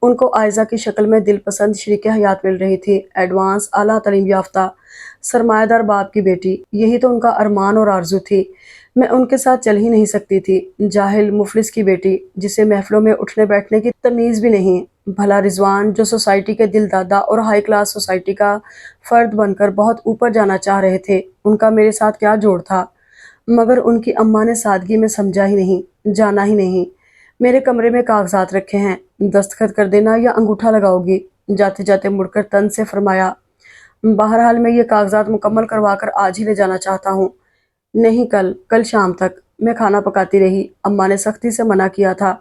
ان کو عائزہ کی شکل میں دل پسند شریک حیات مل رہی تھی، ایڈوانس اعلیٰ تعلیم یافتہ سرمایہ دار باپ کی بیٹی، یہی تو ان کا ارمان اور آرزو تھی۔ میں ان کے ساتھ چل ہی نہیں سکتی تھی۔ جاہل مفلس کی بیٹی، جسے محفلوں میں اٹھنے بیٹھنے کی تمیز بھی نہیں۔ بھلا رضوان، جو سوسائٹی کے دل دادا اور ہائی کلاس سوسائٹی کا فرد بن کر بہت اوپر جانا چاہ رہے تھے، ان کا میرے ساتھ کیا جوڑ تھا؟ مگر ان کی اماں نے سادگی میں سمجھا ہی نہیں، جانا ہی نہیں۔ میرے کمرے میں کاغذات رکھے ہیں، دستخط کر دینا یا انگوٹھا لگاؤ گی؟ جاتے جاتے مڑ کر طنز سے فرمایا، بہرحال میں یہ کاغذات مکمل کروا کر آج ہی لے جانا چاہتا ہوں۔ نہیں، کل شام تک۔ میں کھانا پکاتی رہی۔ اماں نے سختی سے منع کیا تھا،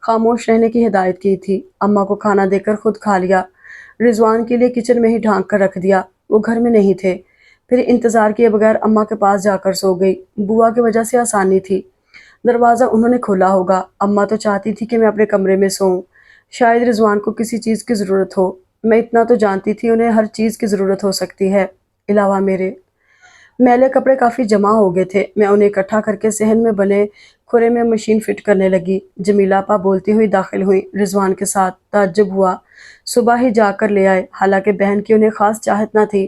خاموش رہنے کی ہدایت کی تھی۔ اماں کو کھانا دے کر خود کھا لیا۔ رضوان کے لیے کچن میں ہی ڈھانک کر رکھ دیا، وہ گھر میں نہیں تھے۔ پھر انتظار کیے بغیر اماں کے پاس جا کر سو گئی۔ بوا کی وجہ سے آسانی تھی، دروازہ انہوں نے کھولا ہوگا۔ اماں تو چاہتی تھی کہ میں اپنے کمرے میں سوؤں، شاید رضوان کو کسی چیز کی ضرورت ہو۔ میں اتنا تو جانتی تھی انہیں ہر چیز کی ضرورت ہو سکتی ہے، علاوہ میرے۔ میلے کپڑے کافی جمع ہو گئے تھے، میں انہیں اکٹھا کر کے صحن میں بنے کھرے میں مشین فٹ کرنے لگی۔ جمیلہ آپا بولتی ہوئی داخل ہوئی رضوان کے ساتھ۔ تعجب ہوا، صبح ہی جا کر لے آئے، حالانکہ بہن کی انہیں خاص چاہت نہ تھی۔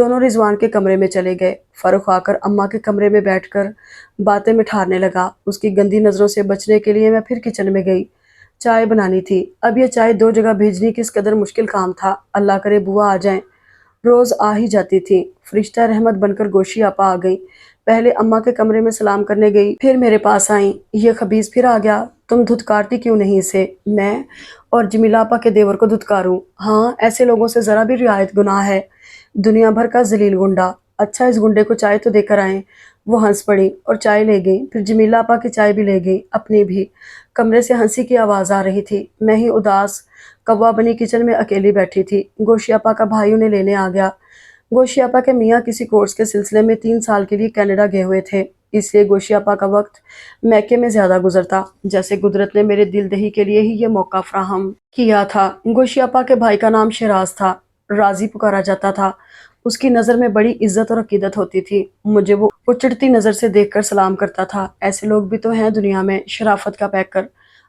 دونوں رضوان کے کمرے میں چلے گئے۔ فاروق آ کر اماں کے کمرے میں بیٹھ کر باتیں میں ٹھارنے لگا۔ اس کی گندی نظروں سے بچنے کے لیے میں پھر کچن میں گئی۔ چائے بنانی تھی۔ اب یہ چائے 2 جگہ بھیجنی کس قدر مشکل کام تھا۔ اللہ کرے بوا آ جائیں۔ روز آ ہی جاتی تھی۔ فرشتہ رحمت بن کر گوشی آپا آ گئی۔ پہلے اماں کے کمرے میں سلام کرنے گئی، پھر میرے پاس آئیں۔ یہ خبیث پھر آ گیا، تم دھتکارتی کیوں نہیں اسے؟ میں اور جمیلہ آپا کے دیور کو دھتکاروں؟ ہاں، ایسے لوگوں سے ذرا بھی رعایت گناہ ہے۔ دنیا بھر کا ذلیل گنڈا۔ اچھا اس گنڈے کو چائے تو دے کر آئیں۔ وہ ہنس پڑی اور چائے لے گئی، پھر جمیلہ آپا کی چائے بھی لے گئی، اپنی بھی۔ کمرے سے ہنسی کی آواز آ رہی تھی۔ میں ہی اداس کوا بنی کچن میں اکیلی بیٹھی تھی۔ گوشی آپا کا بھائی انہیں لینے آ گیا۔ گوشی آپا کے میاں کسی کورس کے سلسلے میں 3 سال کے لیے کینیڈا گئے ہوئے تھے، اس لیے گوشی آپا کا وقت میکے میں زیادہ گزرتا، جیسے قدرت نے میرے دل دہی کے لیے ہی یہ موقع فراہم کیا تھا۔ گوشی آپا کے بھائی کا نام شیراز تھا، راضی پکارا جاتا تھا۔ اس کی نظر میں بڑی عزت اور عقیدت ہوتی تھی۔ مجھے وہ اچڑتی نظر سے دیکھ کر سلام کرتا تھا۔ ایسے لوگ بھی تو ہیں دنیا میں، شرافت کا پیکر،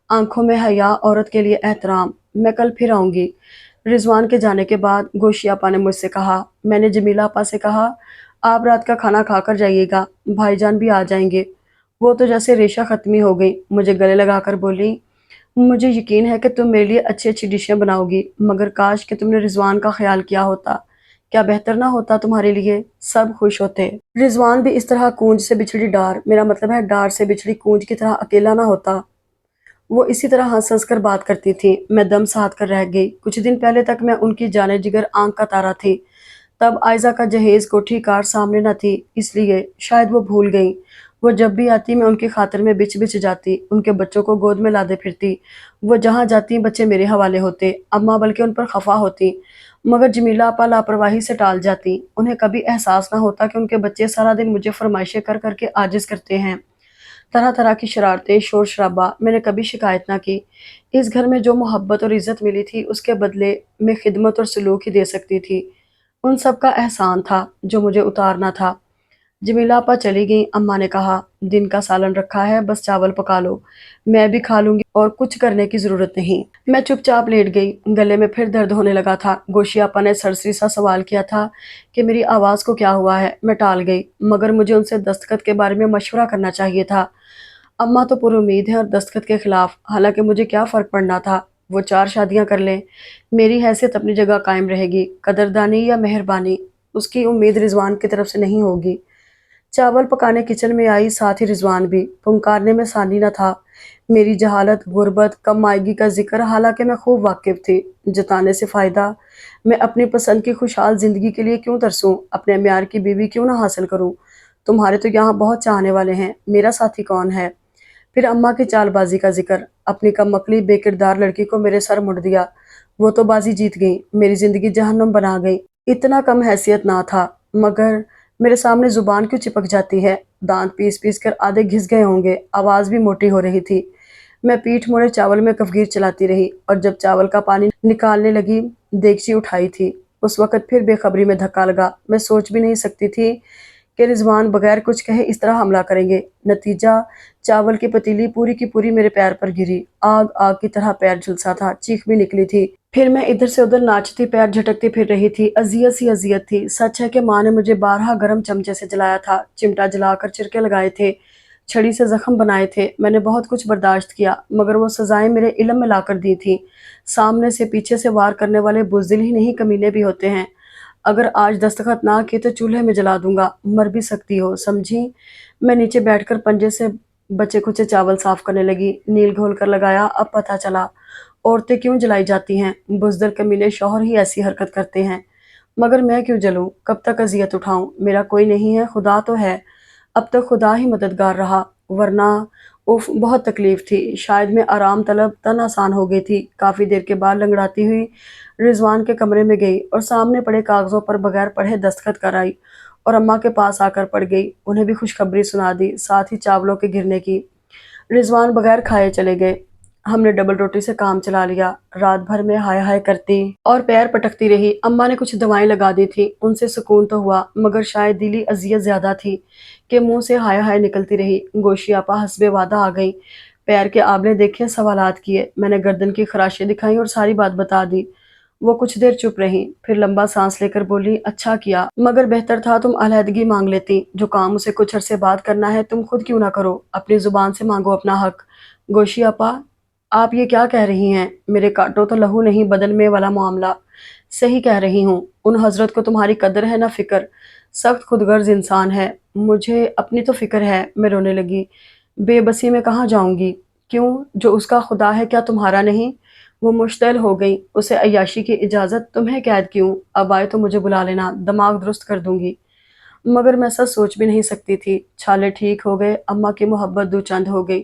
آنکھوں میں حیا، عورت کے لیے احترام۔ میں کل پھر آؤں گی۔ رضوان کے جانے کے بعد گوشی آپا نے مجھ سے کہا، میں نے جمیلہ آپا سے کہا آپ رات کا کھانا کھا کر جائیے گا، بھائی جان بھی آ جائیں گے۔ وہ تو جیسے ریشہ ختمی ہو گئی، مجھے گلے لگا کر بولی، مجھے یقین ہے کہ تم میرے لیے اچھی اچھی ڈشیں بناؤ گی، مگر کاش کہ تم نے رضوان کا خیال کیا ہوتا، کیا بہتر نہ ہوتا تمہارے لیے؟ سب خوش ہوتے۔ رضوان بھی اس طرح کونج سے بچھڑی ڈار، میرا مطلب ہے ڈار سے بچھڑی کونج کی طرح اکیلا نہ ہوتا۔ وہ اسی طرح ہنس ہنس کر بات کرتی تھی۔ میں دم ساتھ کر رہ گئی۔ کچھ دن پہلے تک میں ان کی جانے جگر آنکھ کا تارا تھی۔ تب آئزہ کا جہیز کوٹھی کار سامنے نہ تھی، اس لیے شاید وہ بھول گئیں۔ وہ جب بھی آتی میں ان کی خاطر میں بچ بچ جاتی، ان کے بچوں کو گود میں لادے پھرتی۔ وہ جہاں جاتی بچے میرے حوالے ہوتے، اماں بلکہ ان پر خفا ہوتی، مگر جمیلہ آپا لاپرواہی سے ٹال جاتی۔ انہیں کبھی احساس نہ ہوتا کہ ان کے بچے سارا دن مجھے فرمائشیں کر کر کے عاجز کرتے ہیں، طرح طرح کی شرارتیں، شور شرابہ۔ میں نے کبھی شکایت نہ کی۔ اس گھر میں جو محبت اور عزت ملی تھی، اس کے بدلے میں خدمت اور سلوک ہی دے سکتی تھی۔ ان سب کا احسان تھا جو مجھے اتارنا تھا۔ جمیلہ آپا چلی گئیں۔ اماں نے کہا، دن کا سالن رکھا ہے، بس چاول پکا لو، میں بھی کھا لوں گی اور کچھ کرنے کی ضرورت نہیں۔ میں چپ چاپ لیٹ گئی۔ گلے میں پھر درد ہونے لگا تھا۔ گوشی آپا نے سرسری سا سوال کیا تھا کہ میری آواز کو کیا ہوا ہے۔ میں ٹال گئی، مگر مجھے ان سے دستخط کے بارے میں مشورہ کرنا چاہیے تھا۔ اماں تو پر امید ہیں اور دستخط کے خلاف، حالانکہ مجھے کیا فرق پڑنا تھا؟ وہ 4 شادیاں کر لیں، میری حیثیت اپنی جگہ قائم رہے گی۔ قدردانی یا مہربانی اس کی امید رضوان کی طرف سے نہیں ہوگی۔ چاول پکانے کچن میں آئی، ساتھ ہی رضوان بھی۔ پھنکارنے میں ثانی نہ تھا۔ میری جہالت، غربت، کم آئیگی کا ذکر، حالانکہ میں خوب واقف تھی۔ جتانے سے فائدہ؟ میں اپنی پسند کی خوشحال زندگی کے لیے کیوں ترسوں؟ اپنے معیار کی بیوی کیوں نہ حاصل کروں؟ تمہارے تو یہاں بہت چاہنے والے ہیں، میرا ساتھی کون ہے؟ پھر اماں کی چال بازی کا ذکر، اپنی کم عقلی بے کردار لڑکی کو میرے سر مڑ دیا۔ وہ تو بازی جیت گئی، میری زندگی جہنم بنا گئی۔ اتنا کم حیثیت نہ تھا، مگر میرے سامنے زبان کیوں چپک جاتی ہے؟ دانت پیس پیس کر آدھے گھس گئے ہوں گے، آواز بھی موٹی ہو رہی تھی۔ میں پیٹھ موڑے چاول میں کفگیر چلاتی رہی، اور جب چاول کا پانی نکالنے لگی دیگچی اٹھائی تھی، اس وقت پھر بے خبری میں دھکا لگا۔ میں سوچ بھی نہیں سکتی تھی کہ رضوان بغیر کچھ کہے اس طرح حملہ کریں گے۔ نتیجہ چاول کی پتیلی پوری کی پوری میرے پیر پر گری۔ آگ آگ کی طرح پیر جھلسا تھا، چیخ بھی نکلی تھی۔ پھر میں ادھر سے ادھر ناچتی پیر جھٹکتی پھر رہی تھی۔ اذیت سی اذیت تھی۔ سچ ہے کہ ماں نے مجھے بارہا گرم چمچے سے جلایا تھا، چمٹا جلا کر چرکے لگائے تھے، چھڑی سے زخم بنائے تھے۔ میں نے بہت کچھ برداشت کیا، مگر وہ سزائیں میرے علم میں لا کر دی تھی۔ سامنے سے پیچھے سے وار کرنے والے بزدل ہی نہیں کمینے بھی ہوتے ہیں۔ اگر آج دستخط نہ کیے تو چولہے میں جلا دوں گا، مر بھی سکتی ہو، سمجھی؟ میں نیچے بیٹھ کر پنجے سے بچے کچے چاول صاف کرنے لگی۔ نیل گھول کر لگایا، اب پتہ چلا عورتیں کیوں جلائی جاتی ہیں۔ بزدل کمینے شوہر ہی ایسی حرکت کرتے ہیں، مگر میں کیوں جلوں؟ کب تک اذیت اٹھاؤں؟ میرا کوئی نہیں ہے، خدا تو ہے۔ اب تک خدا ہی مددگار رہا، ورنہ اف بہت تکلیف تھی۔ شاید میں آرام طلب تن آسان ہو گئی تھی۔ کافی دیر کے بعد لنگڑاتی ہوئی رضوان کے کمرے میں گئی اور سامنے پڑے کاغذوں پر بغیر پڑھے دستخط کرائی اور اماں کے پاس آ کر پڑ گئی۔ انہیں بھی خوشخبری سنا دی، ساتھ ہی چاولوں کے گرنے کی۔ رضوان بغیر کھائے چلے گئے۔ ہم نے ڈبل روٹی سے کام چلا لیا۔ رات بھر میں ہائے ہائے کرتی اور پیر پٹکتی رہی۔ اماں نے کچھ دوائیں لگا دی تھی، ان سے سکون تو ہوا، مگر شاید دلی اذیت زیادہ تھی کہ منہ سے ہائے ہائے نکلتی رہی۔ گوشی آپا حسب وعدہ آ گئی۔ پیر کے آبلے دیکھے، سوالات کیے۔ میں نے گردن کی خراشیں دکھائیں اور ساری بات بتا دی۔ وہ کچھ دیر چپ رہی، پھر لمبا سانس لے کر بولی، اچھا کیا، مگر بہتر تھا تم علیحدگی مانگ لیتی۔ جو کام اسے کچھ عرصے بعد کرنا ہے تم خود کیوں نہ کرو، اپنی زبان سے مانگو اپنا حق۔ گوشی آپا، آپ یہ کیا کہہ رہی ہیں؟ میرے کاٹو تو لہو نہیں بدن میں والا معاملہ۔ صحیح کہہ رہی ہوں، ان حضرت کو تمہاری قدر ہے نہ فکر، سخت خود غرض انسان ہے۔ مجھے اپنی تو فکر ہے۔ میں رونے لگی، بے بسی میں کہاں جاؤں گی؟ کیوں؟ جو اس کا خدا ہے کیا تمہارا نہیں؟ وہ مشتعل ہو گئی، اسے عیاشی کی اجازت، تمہیں قید کیوں؟ اب آئے تو مجھے بلا لینا، دماغ درست کر دوں گی۔ مگر میں سچ سوچ بھی نہیں سکتی تھی۔ چھالے ٹھیک ہو گئے، اماں کی محبت دو چند ہو گئی،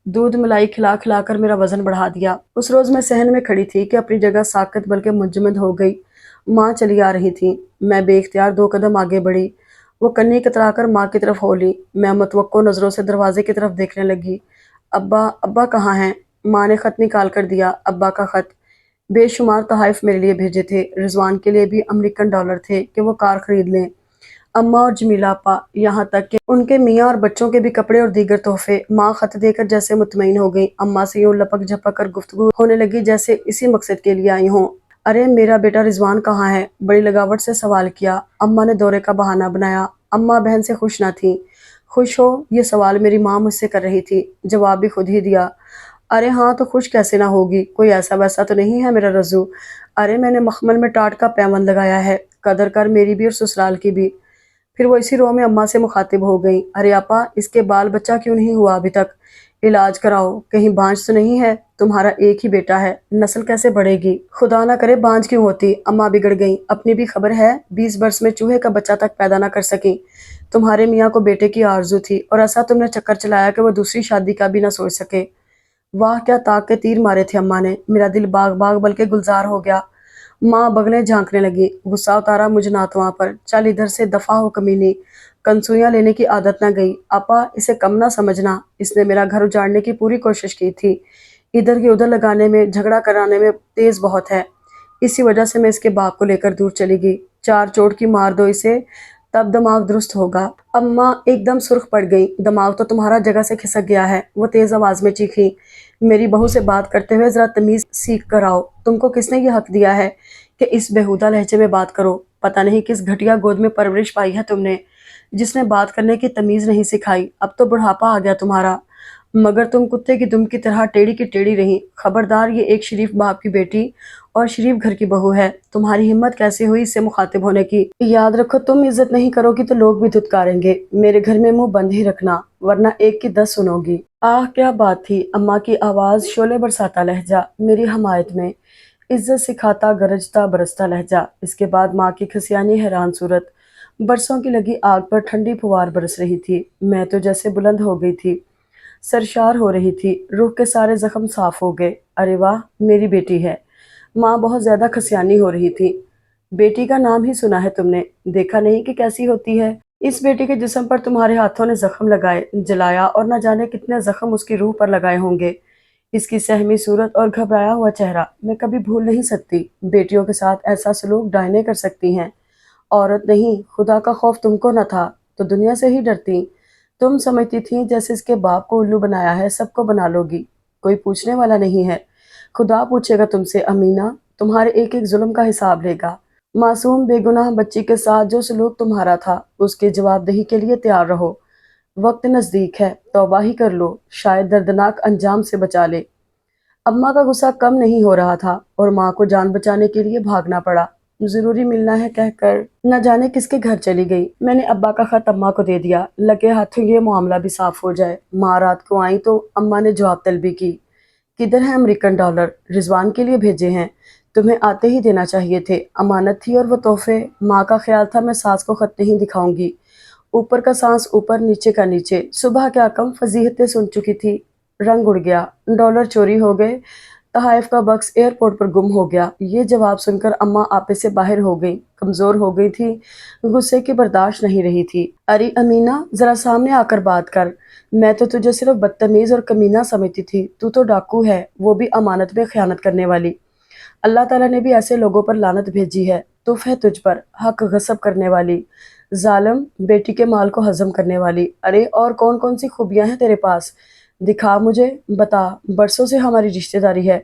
دودھ ملائی کھلا کھلا کر میرا وزن بڑھا دیا۔ اس روز میں صحن میں کھڑی تھی کہ اپنی جگہ ساکت بلکہ منجمد ہو گئی۔ ماں چلی آ رہی تھی، میں بے اختیار 2 قدم آگے بڑھی۔ وہ کنی کترا کر ماں کی طرف ہو لی، میں متوقع نظروں سے دروازے کی طرف دیکھنے لگی۔ ابا، ابا کہاں ہیں؟ ماں نے خط نکال کر دیا، ابا کا خط۔ بے شمار تحائف میرے لیے بھیجے تھے، رضوان کے لیے بھی امریکن ڈالر تھے کہ وہ کار خرید لیں، اماں اور جمیلہ آپا، یہاں تک کہ ان کے میاں اور بچوں کے بھی کپڑے اور دیگر تحفے۔ ماں خط دے کر جیسے مطمئن ہو گئی، اماں سے یوں لپک جھپک کر گفتگو ہونے لگی جیسے اسی مقصد کے لیے آئی ہوں۔ ارے میرا بیٹا رضوان کہاں ہے؟ بڑی لگاوٹ سے سوال کیا۔ اماں نے دورے کا بہانہ بنایا، اماں بہن سے خوش نہ تھیں۔ خوش ہو؟ یہ سوال میری ماں مجھ سے کر رہی تھی، جواب بھی خود ہی دیا۔ ارے ہاں تو خوش کیسے نہ ہوگی، کوئی ایسا ویسا تو نہیں ہے میرا رزو؟ ارے میں نے مخمل میں ٹاٹ کا پیوند لگایا ہے، قدر کر میری بھی اور سسرال کی بھی۔ پھر وہ اسی رو میں اماں سے مخاطب ہو گئیں، ارے آپا، اس کے بال بچہ کیوں نہیں ہوا ابھی تک؟ علاج کراؤ، کہیں بانجھ تو نہیں ہے؟ تمہارا ایک ہی بیٹا ہے، نسل کیسے بڑھے گی؟ خدا نہ کرے بانجھ کیوں ہوتی؟ اماں بگڑ گئیں، اپنی بھی خبر ہے، 20 برس میں چوہے کا بچہ تک پیدا نہ کر سکیں۔ تمہارے میاں کو بیٹے کی آرزو تھی اور ایسا تم نے چکر چلایا کہ وہ دوسری شادی کا بھی نہ سوچ سکے۔ واہ کیا طاق کے تیر مارے تھے اماں نے، میرا دل باغ باغ بلکہ گلزار ہو گیا۔ ماں بغلیں جھانکنے لگی، غصہ اتارا مجھ ناتواں پر، چل ادھر سے دفع ہو کمینی، کنسویاں لینے کی عادت نہ گئی۔ آپا، اسے کم نہ سمجھنا، اس نے میرا گھر اجاڑنے کی پوری کوشش کی تھی، ادھر کی ادھر لگانے میں، جھگڑا کرانے میں تیز بہت ہے، اسی وجہ سے میں اس کے باپ کو لے کر دور چلی گئی۔ 4 چوٹ کی مار دو اسے، تب دماغ درست ہوگا۔ اماں ایک دم سرخ پڑ گئی، دماغ تو تمہارا جگہ سے کھسک گیا ہے، وہ تیز آواز میں چیخیں۔ میری بہو سے بات کرتے ہوئے ذرا تمیز سیکھ کر آؤ، تم کو کس نے یہ حق دیا ہے کہ اس بےہودہ لہجے میں بات کرو؟ پتہ نہیں کس گھٹیا گود میں پرورش پائی ہے تم نے، جس نے بات کرنے کی تمیز نہیں سکھائی۔ اب تو بڑھاپا آ گیا تمہارا، مگر تم کتے کی دم کی طرح ٹیڑھی کی ٹیڑھی رہی۔ خبردار، یہ ایک شریف باپ کی بیٹی اور شریف گھر کی بہو ہے، تمہاری ہمت کیسے ہوئی اس سے مخاطب ہونے کی؟ یاد رکھو، تم عزت نہیں کرو گی تو لوگ بھی دھتکاریں گے۔ میرے گھر میں منہ بند ہی رکھنا، ورنہ ایک کی 10 سنو گی۔ آہ کیا بات تھی! اماں کی آواز، شعلے برساتا لہجہ، میری حمایت میں، عزت سکھاتا گرجتا برستا لہجہ۔ اس کے بعد ماں کی کھسیانی حیران صورت، برسوں کی لگی آگ پر ٹھنڈی پھوار برس رہی تھی، میں تو جیسے بلند ہو گئی تھی، سرشار ہو رہی تھی، روح کے سارے زخم صاف ہو گئے۔ ارے واہ، میری بیٹی ہے۔ ماں بہت زیادہ کھسیانی ہو رہی تھی۔ بیٹی کا نام ہی سنا ہے تم نے، دیکھا نہیں کہ کیسی ہوتی ہے؟ اس بیٹی کے جسم پر تمہارے ہاتھوں نے زخم لگائے، جلایا، اور نہ جانے کتنے زخم اس کی روح پر لگائے ہوں گے۔ اس کی سہمی صورت اور گھبرایا ہوا چہرہ میں کبھی بھول نہیں سکتی۔ بیٹیوں کے ساتھ ایسا سلوک ڈائنیں کر سکتی ہیں، عورت نہیں۔ خدا کا خوف تم کو نہ تھا تو دنیا سے ہی ڈرتی۔ تم سمجھتی تھیں جیسے اس کے باپ کو الو بنایا ہے سب کو بنا لو گی، کوئی پوچھنے والا نہیں ہے۔ خدا پوچھے گا تم سے امینہ، تمہارے ایک ایک ظلم کا حساب لے گا۔ معصوم بے گناہ بچی کے ساتھ جو سلوک تمہارا تھا، اس کی جواب دہی کے لیے تیار رہو۔ وقت نزدیک ہے، توبہ ہی کر لو، شاید دردناک انجام سے بچا لے۔ اماں کا غصہ کم نہیں ہو رہا تھا اور ماں کو جان بچانے کے لیے بھاگنا پڑا۔ ضروری ملنا ہے کہہ کر نہ جانے کس کے گھر چلی گئی۔ میں نے ابا کا خط اماں کو دے دیا، لگے ہاتھوں یہ معاملہ بھی صاف ہو جائے۔ ماں رات کو آئیں تو اماں نے جواب طلبی کی، کدھر ہیں امریکن ڈالر؟ رضوان کے لیے بھیجے ہیں، تمہیں آتے ہی دینا چاہیے تھے، امانت تھی اور وہ تحفے۔ ماں کا خیال تھا میں ساس کو خط نہیں دکھاؤں گی، اوپر کا سانس اوپر، نیچے کا نیچے۔ صبح کیا کم فضیحتیں سن چکی تھی، رنگ اڑ گیا، ڈالر چوری ہو گئے، تحائف کا بکس ایئرپورٹ پر گم ہو گیا۔ یہ جواب سن کر اماں آپے سے باہر ہو گئی، کمزور ہو گئی تھی، غصے کی برداشت نہیں رہی تھی۔ ارے امینہ، ذرا سامنے آ کر بات کر، میں تو تجھے صرف بدتمیز اور کمینہ سمجھتی تھی، تو تو ڈاکو ہے، وہ بھی امانت میں خیانت کرنے والی۔ اللہ تعالیٰ نے بھی ایسے لوگوں پر لعنت بھیجی ہے، تف ہے تجھ پر، حق غصب کرنے والی، ظالم، بیٹی کے مال کو ہضم کرنے والی۔ ارے اور کون کون سی خوبیاں ہیں تیرے پاس؟ دکھا مجھے، بتا۔ برسوں سے ہماری رشتہ داری ہے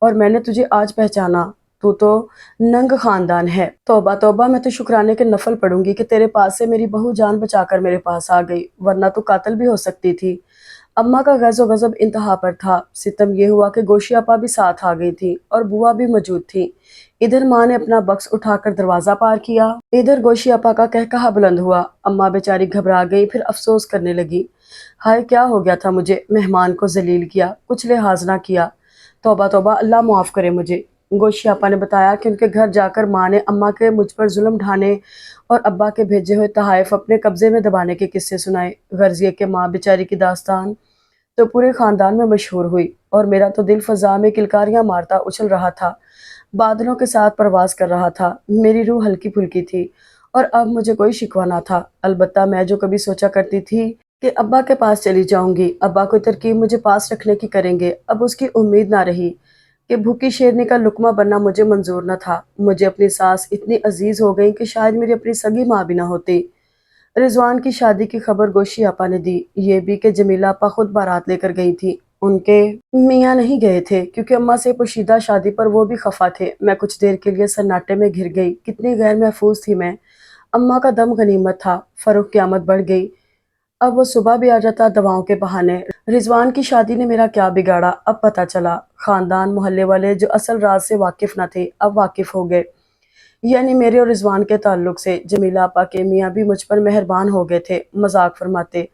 اور میں نے تجھے آج پہچانا۔ تو ننگ خاندان ہے۔ توبہ توبہ، میں تو شکرانے کے نفل پڑھوں گی کہ تیرے پاس سے میری بہو جان بچا کر میرے پاس آ گئی، ورنہ تو قاتل بھی ہو سکتی تھی۔ اماں کا غیظ و غضب انتہا پر تھا۔ ستم یہ ہوا کہ گوشی آپا بھی ساتھ آ گئی تھی اور بوا بھی موجود تھی۔ ادھر ماں نے اپنا بکس اٹھا کر دروازہ پار کیا، ادھر گوشی آپا کا قہقہا بلند ہوا۔ اماں بیچاری گھبرا گئی، پھر افسوس کرنے لگی، ہائے کیا ہو گیا تھا مجھے، مہمان کو ذلیل کیا، کچھ لحاظ نہ کیا، توبہ توبہ، اللہ معاف کرے مجھے۔ گوشی آپا نے بتایا کہ ان کے گھر جا کر ماں نے اماں کے مجھ پر ظلم ڈھانے اور ابا کے بھیجے ہوئے تحائف اپنے قبضے میں دبانے کے قصے سنائے۔ غرض یہ کہ ماں بیچاری کی داستان تو پورے خاندان میں مشہور ہوئی اور میرا تو دل فضا میں کلکاریاں مارتا اچھل رہا تھا، بادلوں کے ساتھ پرواز کر رہا تھا۔ میری روح ہلکی پھلکی تھی اور اب مجھے کوئی شکوہ نہ تھا۔ البتہ میں جو کبھی سوچا کرتی تھی کہ ابا کے پاس چلی جاؤں گی، ابا کوئی ترکیب مجھے پاس رکھنے کی کریں گے، اب اس کی امید نہ رہی۔ کہ بھوکی شیرنی کا لقمہ بننا مجھے منظور نہ تھا۔ مجھے اپنی ساس اتنی عزیز ہو گئی کہ شاید میری اپنی سگی ماں بھی نہ ہوتی۔ رضوان کی شادی کی خبر گوشی آپا نے دی، یہ بھی کہ جمیلہ آپا خود بارات لے کر گئی تھی، ان کے میاں نہیں گئے تھے کیونکہ اماں سے پوشیدہ شادی پر وہ بھی خفا تھے۔ میں کچھ دیر کے لیے سناٹے میں گھر گئی، کتنی غیر محفوظ تھی میں۔ اماں کا دم غنیمت تھا، فروخت کی آمد بڑھ گئی، اب وہ صبح بھی آ جاتا دواؤں کے بہانے۔ رضوان کی شادی نے میرا کیا بگاڑا، اب پتہ چلا۔ خاندان محلے والے جو اصل راز سے واقف نہ تھے اب واقف ہو گئے، یعنی میرے اور رضوان کے تعلق سے۔ جمیلہ آپا کے میاں بھی مجھ پر مہربان ہو گئے تھے، مذاق فرماتے،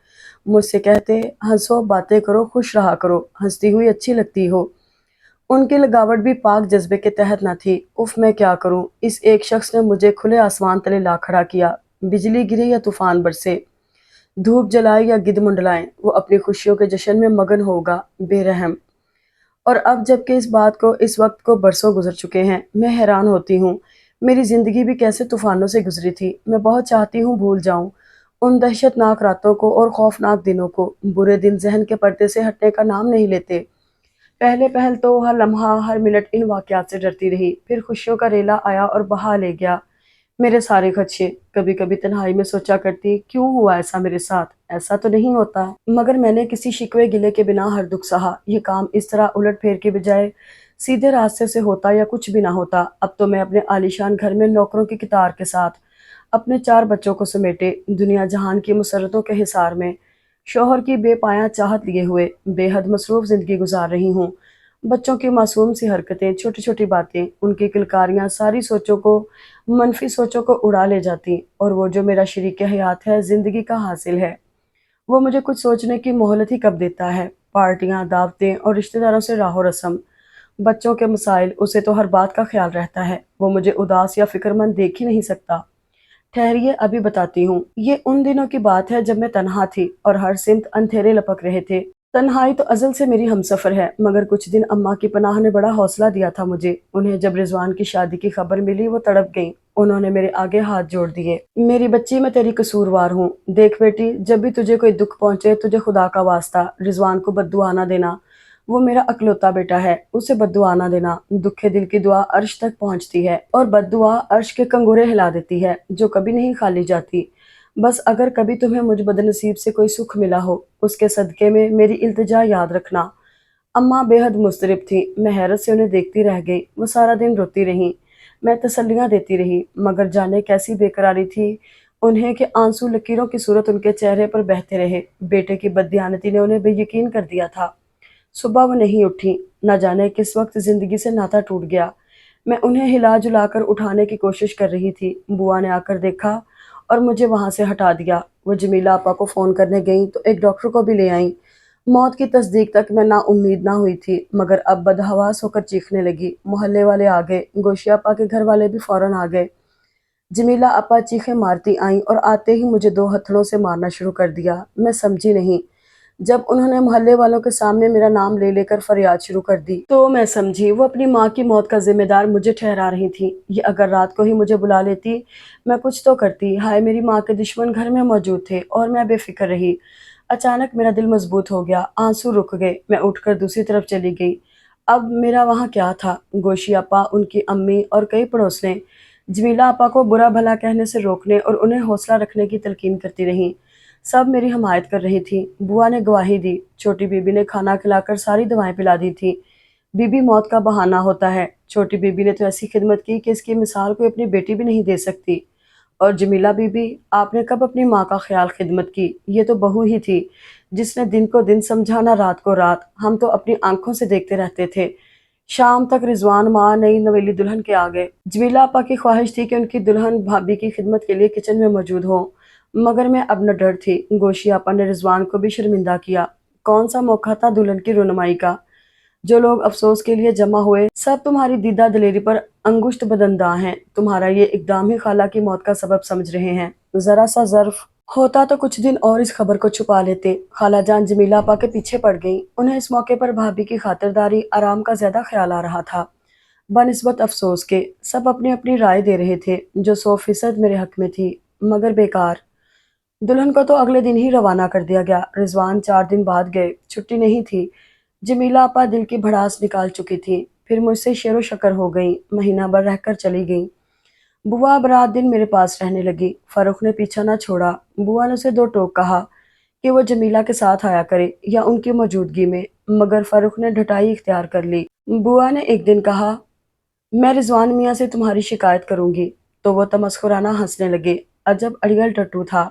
مجھ سے کہتے، ہنسو، باتیں کرو، خوش رہا کرو، ہنستی ہوئی اچھی لگتی ہو۔ ان کی لگاوٹ بھی پاک جذبے کے تحت نہ تھی۔ اف میں کیا کروں، اس ایک شخص نے مجھے کھلے آسمان تلے لا کھڑا کیا، بجلی گری یا طوفان برسے، دھوپ جلائے یا گدھ منڈلائیں، وہ اپنی خوشیوں کے جشن میں مگن ہوگا، بے رحم۔ اور اب جب کہ اس وقت کو برسوں گزر چکے ہیں، میں حیران ہوتی ہوں میری زندگی بھی کیسے طوفانوں سے گزری تھی۔ میں بہت چاہتی ہوں بھول جاؤں ان دہشت ناک راتوں کو اور خوفناک دنوں کو۔ برے دن ذہن کے پردے سے ہٹنے کا نام نہیں لیتے۔ پہل تو ہر لمحہ ہر منٹ ان واقعات سے ڈرتی رہی، پھر خوشیوں کا ریلا آیا اور بہا لے گیا میرے سارے خدشے۔ کبھی کبھی تنہائی میں سوچا کرتی، کیوں ہوا ایسا میرے ساتھ، ایسا تو نہیں ہوتا، مگر میں نے کسی شکوے گلے کے بنا ہر دکھ سہا۔ یہ کام اس طرح الٹ پھیر کے بجائے سیدھے راستے سے ہوتا یا کچھ بھی نہ ہوتا۔ اب تو میں اپنے عالیشان گھر میں نوکروں کی قطار کے ساتھ، اپنے 4 بچوں کو سمیٹے، دنیا جہان کی مسرتوں کے حصار میں، شوہر کی بے پایاں چاہت لیے ہوئے، بے حد مصروف زندگی گزار رہی ہوں۔ بچوں کی معصوم سی حرکتیں، چھوٹی چھوٹی باتیں، ان کی کلکاریاں ساری منفی سوچوں کو اڑا لے جاتی، اور وہ جو میرا شریک حیات ہے، زندگی کا حاصل ہے، وہ مجھے کچھ سوچنے کی مہلت ہی کب دیتا ہے۔ پارٹیاں، دعوتیں اور رشتہ داروں سے راہ و رسم، بچوں کے مسائل، اسے تو ہر بات کا خیال رہتا ہے، وہ مجھے اداس یا فکر مند دیکھ ہی نہیں سکتا۔ ٹھہریے، ابھی بتاتی ہوں۔ یہ ان دنوں کی بات ہے جب میں تنہا تھی اور ہر سمت اندھیرے لپک رہے تھے۔ تنہائی تو ازل سے میری ہمسفر ہے، مگر کچھ دن اماں کی پناہ نے بڑا حوصلہ دیا تھا مجھے۔ انہیں جب رضوان کی شادی کی خبر ملی وہ تڑپ گئیں، انہوں نے میرے آگے ہاتھ جوڑ دیے۔ میری بچی، میں تیری قصوروار ہوں، دیکھ بیٹی، جب بھی تجھے کوئی دکھ پہنچے، تجھے خدا کا واسطہ رضوان کو بد دعا نہ دینا، وہ میرا اکلوتا بیٹا ہے، اسے بد دعا نہ دینا۔ دکھے دل کی دعا عرش تک پہنچتی ہے اور بد دعا عرش کے کنگورے ہلا دیتی ہے، جو کبھی نہیں خالی جاتی۔ بس اگر کبھی تمہیں مجھ بد نصیب سے کوئی سکھ ملا ہو، اس کے صدقے میں میری التجا یاد رکھنا۔ اماں بے حد مضطرب تھی، میں حیرت سے انہیں دیکھتی رہ گئی۔ وہ سارا دن روتی رہیں، میں تسلیاں دیتی رہی، مگر جانے کیسی بے قراری تھی انہیں کہ آنسو لکیروں کی صورت ان کے چہرے پر بہتے رہے۔ بیٹے کی بددیانتی نے انہیں بے یقین کر دیا تھا۔ صبح وہ نہیں اٹھی، نہ جانے کس وقت زندگی سے ناتا ٹوٹ گیا۔ میں انہیں ہلا جلا کر اٹھانے کی کوشش کر رہی تھی، بوا نے آ کر دیکھا اور مجھے وہاں سے ہٹا دیا۔ وہ جمیلہ آپا کو فون کرنے گئیں تو ایک ڈاکٹر کو بھی لے آئیں۔ موت کی تصدیق تک میں نا امید نہ ہوئی تھی، مگر اب بدحواس ہو کر چیخنے لگی۔ محلے والے آ گئے، گوشی آپا کے گھر والے بھی فوراً آ گئے۔ جمیلہ آپا چیخیں مارتی آئیں اور آتے ہی مجھے 2 ہتھڑوں سے مارنا شروع کر دیا۔ میں سمجھی نہیں۔ جب انہوں نے محلے والوں کے سامنے میرا نام لے لے کر فریاد شروع کر دی تو میں سمجھی وہ اپنی ماں کی موت کا ذمہ دار مجھے ٹھہرا رہی تھیں۔ یہ اگر رات کو ہی مجھے بلا لیتی، میں کچھ تو کرتی۔ ہائے، میری ماں کے دشمن گھر میں موجود تھے اور میں بے فکر رہی۔ اچانک میرا دل مضبوط ہو گیا، آنسو رک گئے، میں اٹھ کر دوسری طرف چلی گئی۔ اب میرا وہاں کیا تھا؟ گوشی آپا، ان کی امی اور کئی پڑوسنیں جمیلہ آپا کو برا بھلا کہنے سے روکنے اور انہیں حوصلہ رکھنے کی تلقین کرتی رہیں۔ سب میری حمایت کر رہی تھی۔ بوا نے گواہی دی، چھوٹی بی بی نے کھانا کھلا کر ساری دوائیں پلا دی تھی، بی بی موت کا بہانہ ہوتا ہے۔ چھوٹی بی بی نے تو ایسی خدمت کی کہ اس کی مثال کوئی اپنی بیٹی بھی نہیں دے سکتی۔ اور جمیلہ بی بی، آپ نے کب اپنی ماں کا خیال خدمت کی؟ یہ تو بہو ہی تھی جس نے دن کو دن سمجھا نہ رات کو رات، ہم تو اپنی آنکھوں سے دیکھتے رہتے تھے۔ شام تک رضوان ماں نئی نویلی دلہن کے آگے۔ جمیلہ آپا کی خواہش تھی کہ ان کی دلہن بھابھی کی خدمت کے لیے کچن میں موجود ہو، مگر میں اب نہ ڈر تھی۔ گوشی آپا نے رضوان کو بھی شرمندہ کیا۔ کون سا موقع تھا دلہن کی رونمائی کا؟ جو لوگ افسوس کے لیے جمع ہوئے سب تمہاری دیدہ دلیری پر انگشت بدنداں ہیں۔ تمہارا یہ اقدام ہی خالہ کی موت کا سبب سمجھ رہے ہیں۔ ذرا سا ظرف ہوتا تو کچھ دن اور اس خبر کو چھپا لیتے۔ خالہ جان جمیلہ آپا کے پیچھے پڑ گئیں۔ انہیں اس موقع پر بھابھی کی خاطرداری آرام کا زیادہ خیال آ رہا تھا بنسبت افسوس کے۔ سب اپنی اپنی رائے دے رہے تھے جو 100% میرے حق میں تھی، مگر بیکار۔ دلہن کو تو اگلے دن ہی روانہ کر دیا گیا۔ رضوان 4 دن بعد گئے، چھٹی نہیں تھی۔ جمیلہ آپا دل کی بھڑاس نکال چکی تھی، پھر مجھ سے شیر و شکر ہو گئیں، مہینہ بھر رہ کر چلی گئیں۔ بوا اب رات دن میرے پاس رہنے لگی۔ فاروق نے پیچھا نہ چھوڑا۔ بوا نے اسے 2 ٹوک کہا کہ وہ جمیلہ کے ساتھ آیا کرے یا ان کی موجودگی میں، مگر فاروق نے ڈھٹائی اختیار کر لی۔ بوا نے ایک دن کہا، میں رضوان میاں سے تمہاری شکایت کروں گی، تو وہ تمسخرانہ ہنسنے لگے۔ عجب اڑیل ٹٹو تھا۔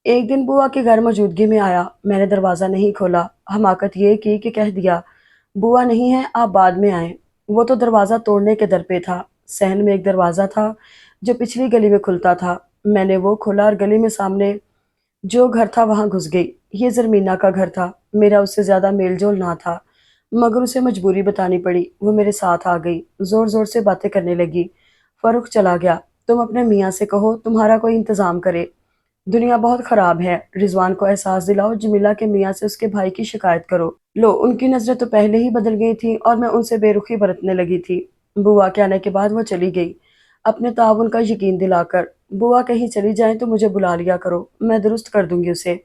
ایک دن بوا کی غیر موجودگی میں آیا، میں نے دروازہ نہیں کھولا، حماقت یہ کی کہ کہہ دیا، بوا نہیں ہے، آپ بعد میں آئیں۔ وہ تو دروازہ توڑنے کے در پہ تھا۔ صحن میں ایک دروازہ تھا جو پچھلی گلی میں کھلتا تھا۔ میں نے وہ کھولا اور گلی میں سامنے جو گھر تھا وہاں گھس گئی۔ یہ زرمینہ کا گھر تھا۔ میرا اس سے زیادہ میل جول نہ تھا، مگر اسے مجبوری بتانی پڑی۔ وہ میرے ساتھ آ گئی، زور زور سے باتیں کرنے لگی۔ فاروق چلا گیا۔ تم اپنے میاں سے کہو تمہارا کوئی انتظام کرے، دنیا بہت خراب ہے۔ رضوان کو احساس دلاؤ، جمیلہ کے میاں سے اس کے بھائی کی شکایت کرو۔ لو، ان کی نظریں تو پہلے ہی بدل گئی تھیں اور میں ان سے بے رخی برتنے لگی تھی۔ بوا کے آنے کے بعد وہ چلی گئی، اپنے تعاون کا یقین دلا کر۔ بوا کہیں چلی جائیں تو مجھے بلا لیا کرو، میں درست کر دوں گی اسے۔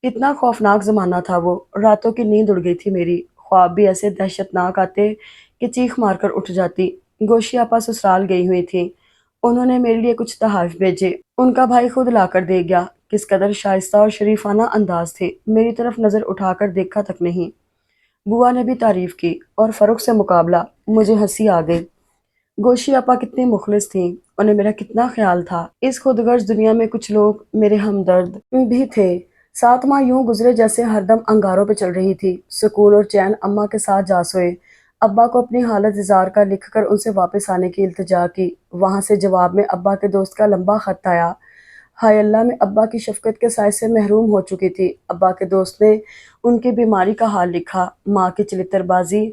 اتنا خوفناک زمانہ تھا وہ، راتوں کی نیند اڑ گئی تھی میری۔ خواب بھی ایسے دہشتناک آتے کہ چیخ مار کر اٹھ جاتی۔ گوشی آپا سسرال گئی ہوئی تھیں، انہوں نے میرے لیے کچھ تحائف بھیجے، ان کا بھائی خود لا کر دے گیا۔ کس قدر شائستہ اور شریفانہ انداز تھے، میری طرف نظر اٹھا کر دیکھا تک نہیں۔ بوا نے بھی تعریف کی اور فاروق سے مقابلہ، مجھے ہنسی آ گئی۔ گوشی آپا کتنی مخلص تھیں، انہیں میرا کتنا خیال تھا۔ اس خود غرض دنیا میں کچھ لوگ میرے ہمدرد بھی تھے۔ 7 ماہ یوں گزرے جیسے ہر دم انگاروں پہ چل رہی تھی۔ سکون اور چین اماں کے ساتھ جا سوئے۔ ابا کو اپنی حالت اظہار کا لکھ کر ان سے واپس آنے کی التجا کی۔ وہاں سے جواب میں ابا کے دوست کا لمبا خط آیا۔ ہائے اللہ، میں ابا کی شفقت کے سائے سے محروم ہو چکی تھی۔ ابا کے دوست نے ان کی بیماری کا حال لکھا۔ ماں کی چلتر بازی،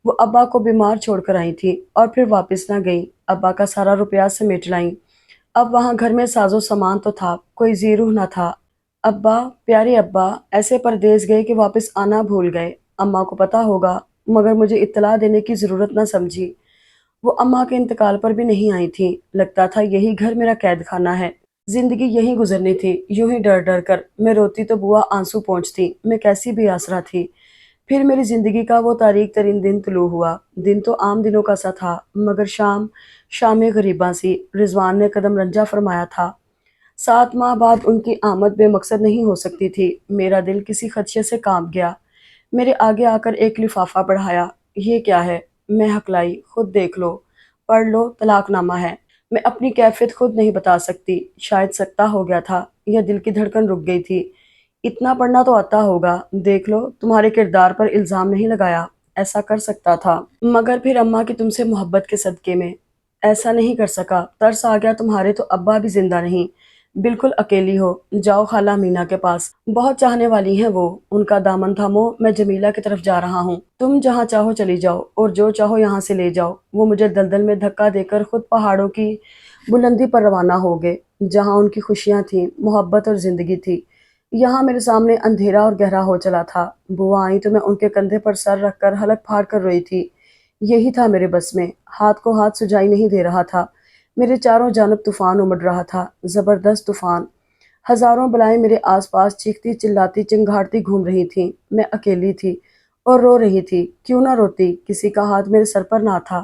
وہ ابا کو بیمار چھوڑ کر آئی تھی اور پھر واپس نہ گئیں۔ ابا کا سارا روپیہ سمیٹ لائیں۔ اب وہاں گھر میں ساز و سامان تو تھا، کوئی زی روح نہ تھا۔ ابا، پیارے ابا، ایسے پردیس گئے کہ واپس آنا بھول گئے۔ اماں کو پتہ ہوگا، مگر مجھے اطلاع دینے کی ضرورت نہ سمجھی۔ وہ اماں کے انتقال پر بھی نہیں آئی تھیں۔ لگتا تھا یہی گھر میرا قید خانہ ہے، زندگی یہیں گزرنی تھی، یوں ہی ڈر ڈر کر۔ میں روتی تو بوا آنسو پونچھتی، میں کیسی بے آسرا تھی۔ پھر میری زندگی کا وہ تاریک ترین دن طلوع ہوا۔ دن تو عام دنوں کا سا تھا، مگر شام غریباں سی۔ رضوان نے قدم رنجہ فرمایا تھا۔ 7 ماہ بعد ان کی آمد بے مقصد نہیں ہو سکتی تھی۔ میرا دل کسی خدشے سے کانپ گیا۔ میرے آگے آ کر ایک لفافہ بڑھایا۔ یہ کیا ہے؟ میں ہکلائی، خود دیکھ لو، پڑھ لو، طلاق نامہ ہے۔ میں اپنی کیفیت خود نہیں بتا سکتی، شاید سکتہ ہو گیا تھا یا دل کی دھڑکن رک گئی تھی۔ اتنا پڑھنا تو آتا ہوگا، دیکھ لو، تمہارے کردار پر الزام نہیں لگایا، ایسا کر سکتا تھا، مگر پھر اماں کی تم سے محبت کے صدقے میں ایسا نہیں کر سکا۔ ترس آ گیا تمہارے تو ابا بھی زندہ نہیں، بالکل اکیلی ہو، جاؤ خالہ مینا کے پاس، بہت چاہنے والی ہیں وہ، ان کا دامن تھامو، میں جمیلہ کی طرف جا رہا ہوں، تم جہاں چاہو چلی جاؤ اور جو چاہو یہاں سے لے جاؤ۔ وہ مجھے دلدل میں دھکا دے کر خود پہاڑوں کی بلندی پر روانہ ہو گئے، جہاں ان کی خوشیاں تھیں، محبت اور زندگی تھی۔ یہاں میرے سامنے اندھیرا اور گہرا ہو چلا تھا۔ بوا آئیں تو میں ان کے کندھے پر سر رکھ کر حلق پھاڑ کر روئی تھی۔ یہی تھا میرے بس میں، ہاتھ کو ہاتھ سجائی نہیں دے رہا تھا۔ میرے چاروں جانب طوفان امڑ رہا تھا، زبردست طوفان۔ ہزاروں بلائیں میرے آس پاس چیختی چلاتی چنگھاڑتی گھوم رہی تھیں۔ میں اکیلی تھی اور رو رہی تھی۔ کیوں نہ روتی، کسی کا ہاتھ میرے سر پر نہ تھا،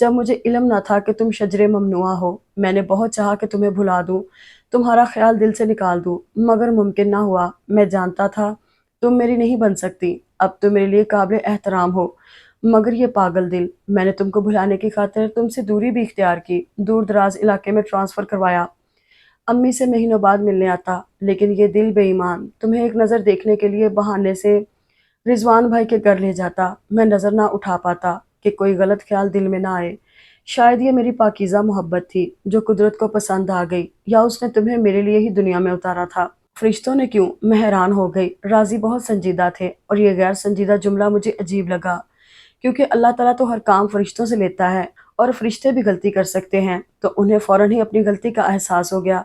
جب مجھے علم نہ تھا کہ تم شجر ممنوعہ ہو، میں نے بہت چاہا کہ تمہیں بھلا دوں، تمہارا خیال دل سے نکال دوں، مگر ممکن نہ ہوا۔ میں جانتا تھا تم میری نہیں بن سکتی، اب تم میرے لیے قابل احترام ہو، مگر یہ پاگل دل، میں نے تم کو بھلانے کی خاطر تم سے دوری بھی اختیار کی، دور دراز علاقے میں ٹرانسفر کروایا، امی سے مہینوں بعد ملنے آتا، لیکن یہ دل بے ایمان تمہیں ایک نظر دیکھنے کے لیے بہانے سے رضوان بھائی کے گھر لے جاتا۔ میں نظر نہ اٹھا پاتا کہ کوئی غلط خیال دل میں نہ آئے۔ شاید یہ میری پاکیزہ محبت تھی جو قدرت کو پسند آ گئی، یا اس نے تمہیں میرے لیے ہی دنیا میں اتارا تھا۔ فرشتوں نے کیوں؟ میں حیران ہو گئی۔ راضی بہت سنجیدہ تھے اور یہ غیر سنجیدہ جملہ مجھے عجیب لگا، کیونکہ اللہ تعالیٰ تو ہر کام فرشتوں سے لیتا ہے، اور فرشتے بھی غلطی کر سکتے ہیں، تو انہیں فوراً ہی اپنی غلطی کا احساس ہو گیا۔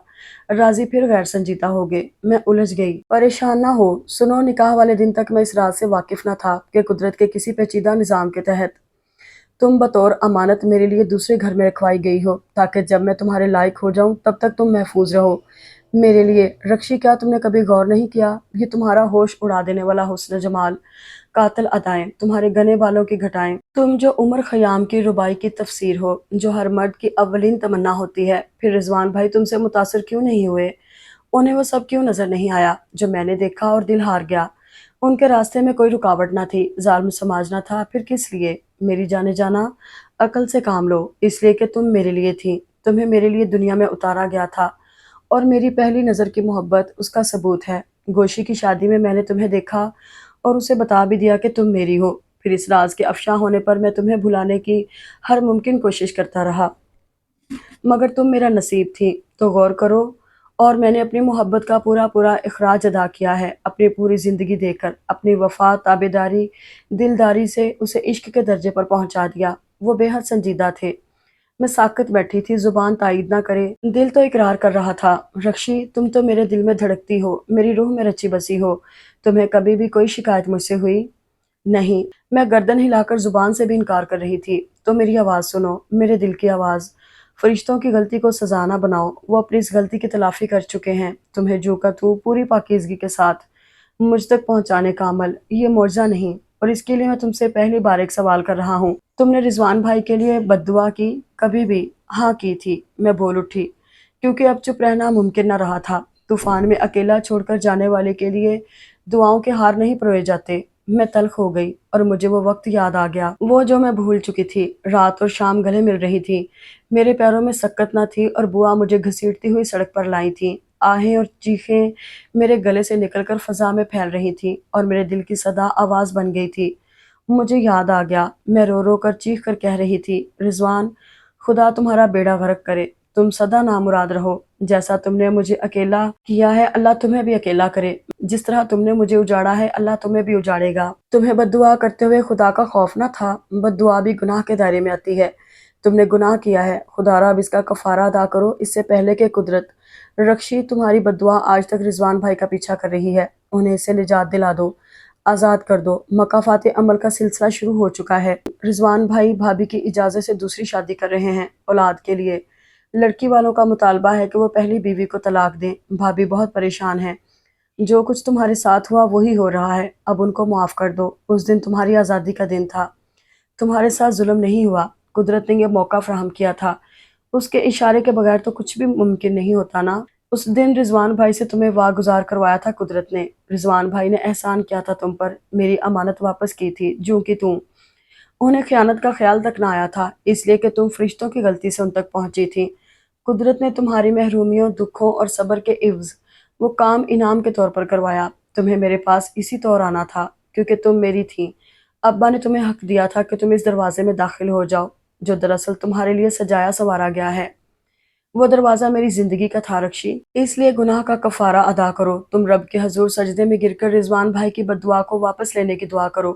راضی پھر غیر سنجیدہ ہو گئے۔ میں الجھ گئی۔ پریشان نہ ہو، سنو، نکاح والے دن تک میں اس رات سے واقف نہ تھا کہ قدرت کے کسی پیچیدہ نظام کے تحت تم بطور امانت میرے لیے دوسرے گھر میں رکھوائی گئی ہو، تاکہ جب میں تمہارے لائق ہو جاؤں تب تک تم محفوظ رہو میرے لیے۔ رکشی، کیا تم نے کبھی غور نہیں کیا؟ یہ تمہارا ہوش اڑا دینے والا حسن جمال، قاتل ادائیں، تمہارے گنے بالوں کی گھٹائیں، تم جو عمر خیام کی ربائی کی تفسیر ہو، جو ہر مرد کی اولین تمنا ہوتی ہے، پھر رضوان بھائی تم سے متاثر کیوں نہیں ہوئے؟ انہیں وہ سب کیوں نظر نہیں آیا جو میں نے دیکھا اور دل ہار گیا؟ ان کے راستے میں کوئی رکاوٹ نہ تھی، ظالم سماج نہ تھا، پھر کس لیے؟ میری جانے جانا، عقل سے کام لو، اس لیے کہ تم میرے لیے تھی، تمہیں میرے لیے دنیا میں اتارا گیا تھا، اور میری پہلی نظر کی محبت اس کا ثبوت ہے۔ گوشی کی شادی میں نے تمہیں دیکھا اور اسے بتا بھی دیا کہ تم میری ہو، پھر اس راز کے افشاں ہونے پر میں تمہیں بھلانے کی ہر ممکن کوشش کرتا رہا، مگر تم میرا نصیب تھی، تو غور کرو، اور میں نے اپنی محبت کا پورا پورا اخراج ادا کیا ہے، اپنی پوری زندگی دے کر، اپنی وفا، تابعداری، دلداری سے اسے عشق کے درجے پر پہنچا دیا۔ وہ بے حد سنجیدہ تھے۔ میں ساکت بیٹھی تھی، زبان تائید نہ کرے، دل تو اقرار کر رہا تھا۔ رکشی، تم تو میرے دل میں دھڑکتی ہو، میری روح میں رچی بسی ہو، تمہیں کبھی بھی کوئی شکایت مجھ سے ہوئی؟ نہیں۔ میں گردن ہلا کر زبان سے بھی انکار کر رہی تھی۔ تو میری آواز سنو، میرے دل کی آواز۔ فرشتوں کی غلطی کو سزا نہ بناؤ، وہ اپنی اس غلطی کی تلافی کر چکے ہیں، تمہیں جو کا تو پوری پاکیزگی کے ساتھ مجھ تک پہنچانے کا عمل، یہ معجزہ نہیں، اور اس کے لیے میں تم سے پہلی بار ایک سوال کر رہا ہوں۔ تم نے رضوان بھائی کے لیے بد دعا کی؟ کبھی بھی؟ ہاں کی تھی، میں بول اٹھی، کیونکہ اب چپ رہنا ممکن نہ رہا تھا۔ طوفان میں اکیلا چھوڑ کر جانے والے کے لیے دعاؤں کے ہار نہیں پروئے جاتے۔ میں تلخ ہو گئی، اور مجھے وہ وقت یاد آ گیا، وہ جو میں بھول چکی تھی۔ رات اور شام گلے مل رہی تھی، میرے پیروں میں سکت نہ تھی، اور بوا مجھے گھسیٹتی ہوئی سڑک پر لائی تھی۔ آہیں اور چیخیں میرے گلے سے نکل کر فضا میں پھیل رہی تھی، اور میرے دل کی صدا آواز بن گئی تھی۔ مجھے یاد آ گیا، میں رو رو کر چیخ کر کہہ رہی تھی، رضوان، خدا تمہارا بیڑا غرق کرے، تم سدا نامراد رہو، جیسا تم نے مجھے اکیلا کیا ہے اللہ تمہیں بھی اکیلا کرے، جس طرح تم نے مجھے اجاڑا ہے اللہ تمہیں بھی اجاڑے گا۔ تمہیں بد دعا کرتے ہوئے خدا کا خوف نہ تھا؟ بد دعا بھی گناہ کے دائرے میں آتی ہے، تم نے گناہ کیا ہے، خدا را اب اس کا کفارہ ادا کرو، اس سے پہلے کہ قدرت۔ رکشی، تمہاری بد دعا آج تک رضوان بھائی کا پیچھا کر رہی ہے، انہیں اس سے نجات دلا دو، آزاد کر دو، مکافات عمل کا سلسلہ شروع ہو چکا ہے۔ رضوان بھائی بھابھی کی اجازت سے دوسری شادی کر رہے ہیں، اولاد کے لیے۔ لڑکی والوں کا مطالبہ ہے کہ وہ پہلی بیوی کو طلاق دیں، بھابھی بہت پریشان ہیں، جو کچھ تمہارے ساتھ ہوا وہی ہو رہا ہے، اب ان کو معاف کر دو، اس دن تمہاری آزادی کا دن تھا، تمہارے ساتھ ظلم نہیں ہوا، قدرت نے یہ موقع فراہم کیا تھا، اس کے اشارے کے بغیر تو کچھ بھی ممکن نہیں ہوتا نا۔ اس دن رضوان بھائی سے تمہیں واگزار کروایا تھا قدرت نے، رضوان بھائی نے احسان کیا تھا تم پر، میری امانت واپس کی تھی، جو کہ تم، انہیں خیانت کا خیال تک نہ آیا تھا، اس لیے کہ تم فرشتوں کی غلطی سے ان تک پہنچی تھی۔ قدرت نے تمہاری محرومیوں، دکھوں اور صبر کے عوض وہ کام انعام کے طور پر کروایا۔ تمہیں میرے پاس اسی طور آنا تھا، کیونکہ تم میری تھی۔ ابا نے تمہیں حق دیا تھا کہ تم اس دروازے میں داخل ہو جاؤ، جو دراصل تمہارے لیے سجایا سنوارا گیا ہے۔ وہ دروازہ میری زندگی کا تھا رکشی، اس لیے گناہ کا کفارہ ادا کرو، تم رب کے حضور سجدے میں گر کر رضوان بھائی کی بد دعا کو واپس لینے کی دعا کرو،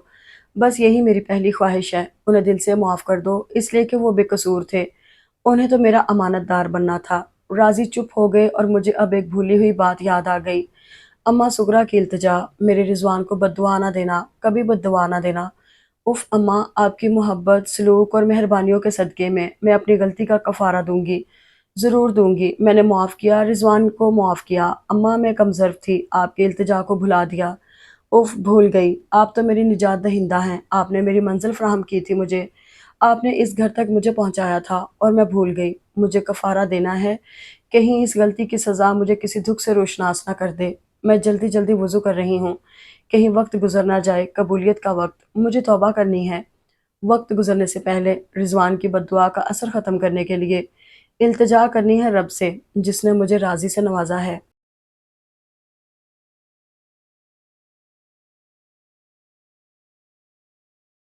بس یہی میری پہلی خواہش ہے۔ انہیں دل سے معاف کر دو، اس لیے کہ وہ بے قصور تھے، انہیں تو میرا امانت دار بننا تھا۔ راضی چپ ہو گئے، اور مجھے اب ایک بھولی ہوئی بات یاد آ گئی، اماں سغرا کی التجا، میرے رضوان کو بد دعا نہ دینا، کبھی بد دعا نہ دینا۔ اف اماں، آپ کی محبت، سلوک اور مہربانیوں کے صدقے میں اپنی غلطی کا کفارہ دوں گی، ضرور دوں گی۔ میں نے معاف کیا، رضوان کو معاف کیا، اماں میں کم ظرف تھی، آپ کی التجا کو بھلا دیا۔ اف بھول گئی، آپ تو میری نجات دہندہ ہیں، آپ نے میری منزل فراہم کی تھی مجھے، آپ نے اس گھر تک مجھے پہنچایا تھا اور میں بھول گئی۔ مجھے کفارہ دینا ہے، کہیں اس غلطی کی سزا مجھے کسی دکھ سے روشناس نہ کر دے۔ میں جلدی جلدی وضو کر رہی ہوں، کہیں وقت گزر نہ جائے، قبولیت کا وقت۔ مجھے توبہ کرنی ہے، وقت گزرنے سے پہلے رضوان کی بد دعا کا اثر ختم کرنے کے لیے التجا کرنی ہے رب سے، جس نے مجھے راضی سے نوازا ہے۔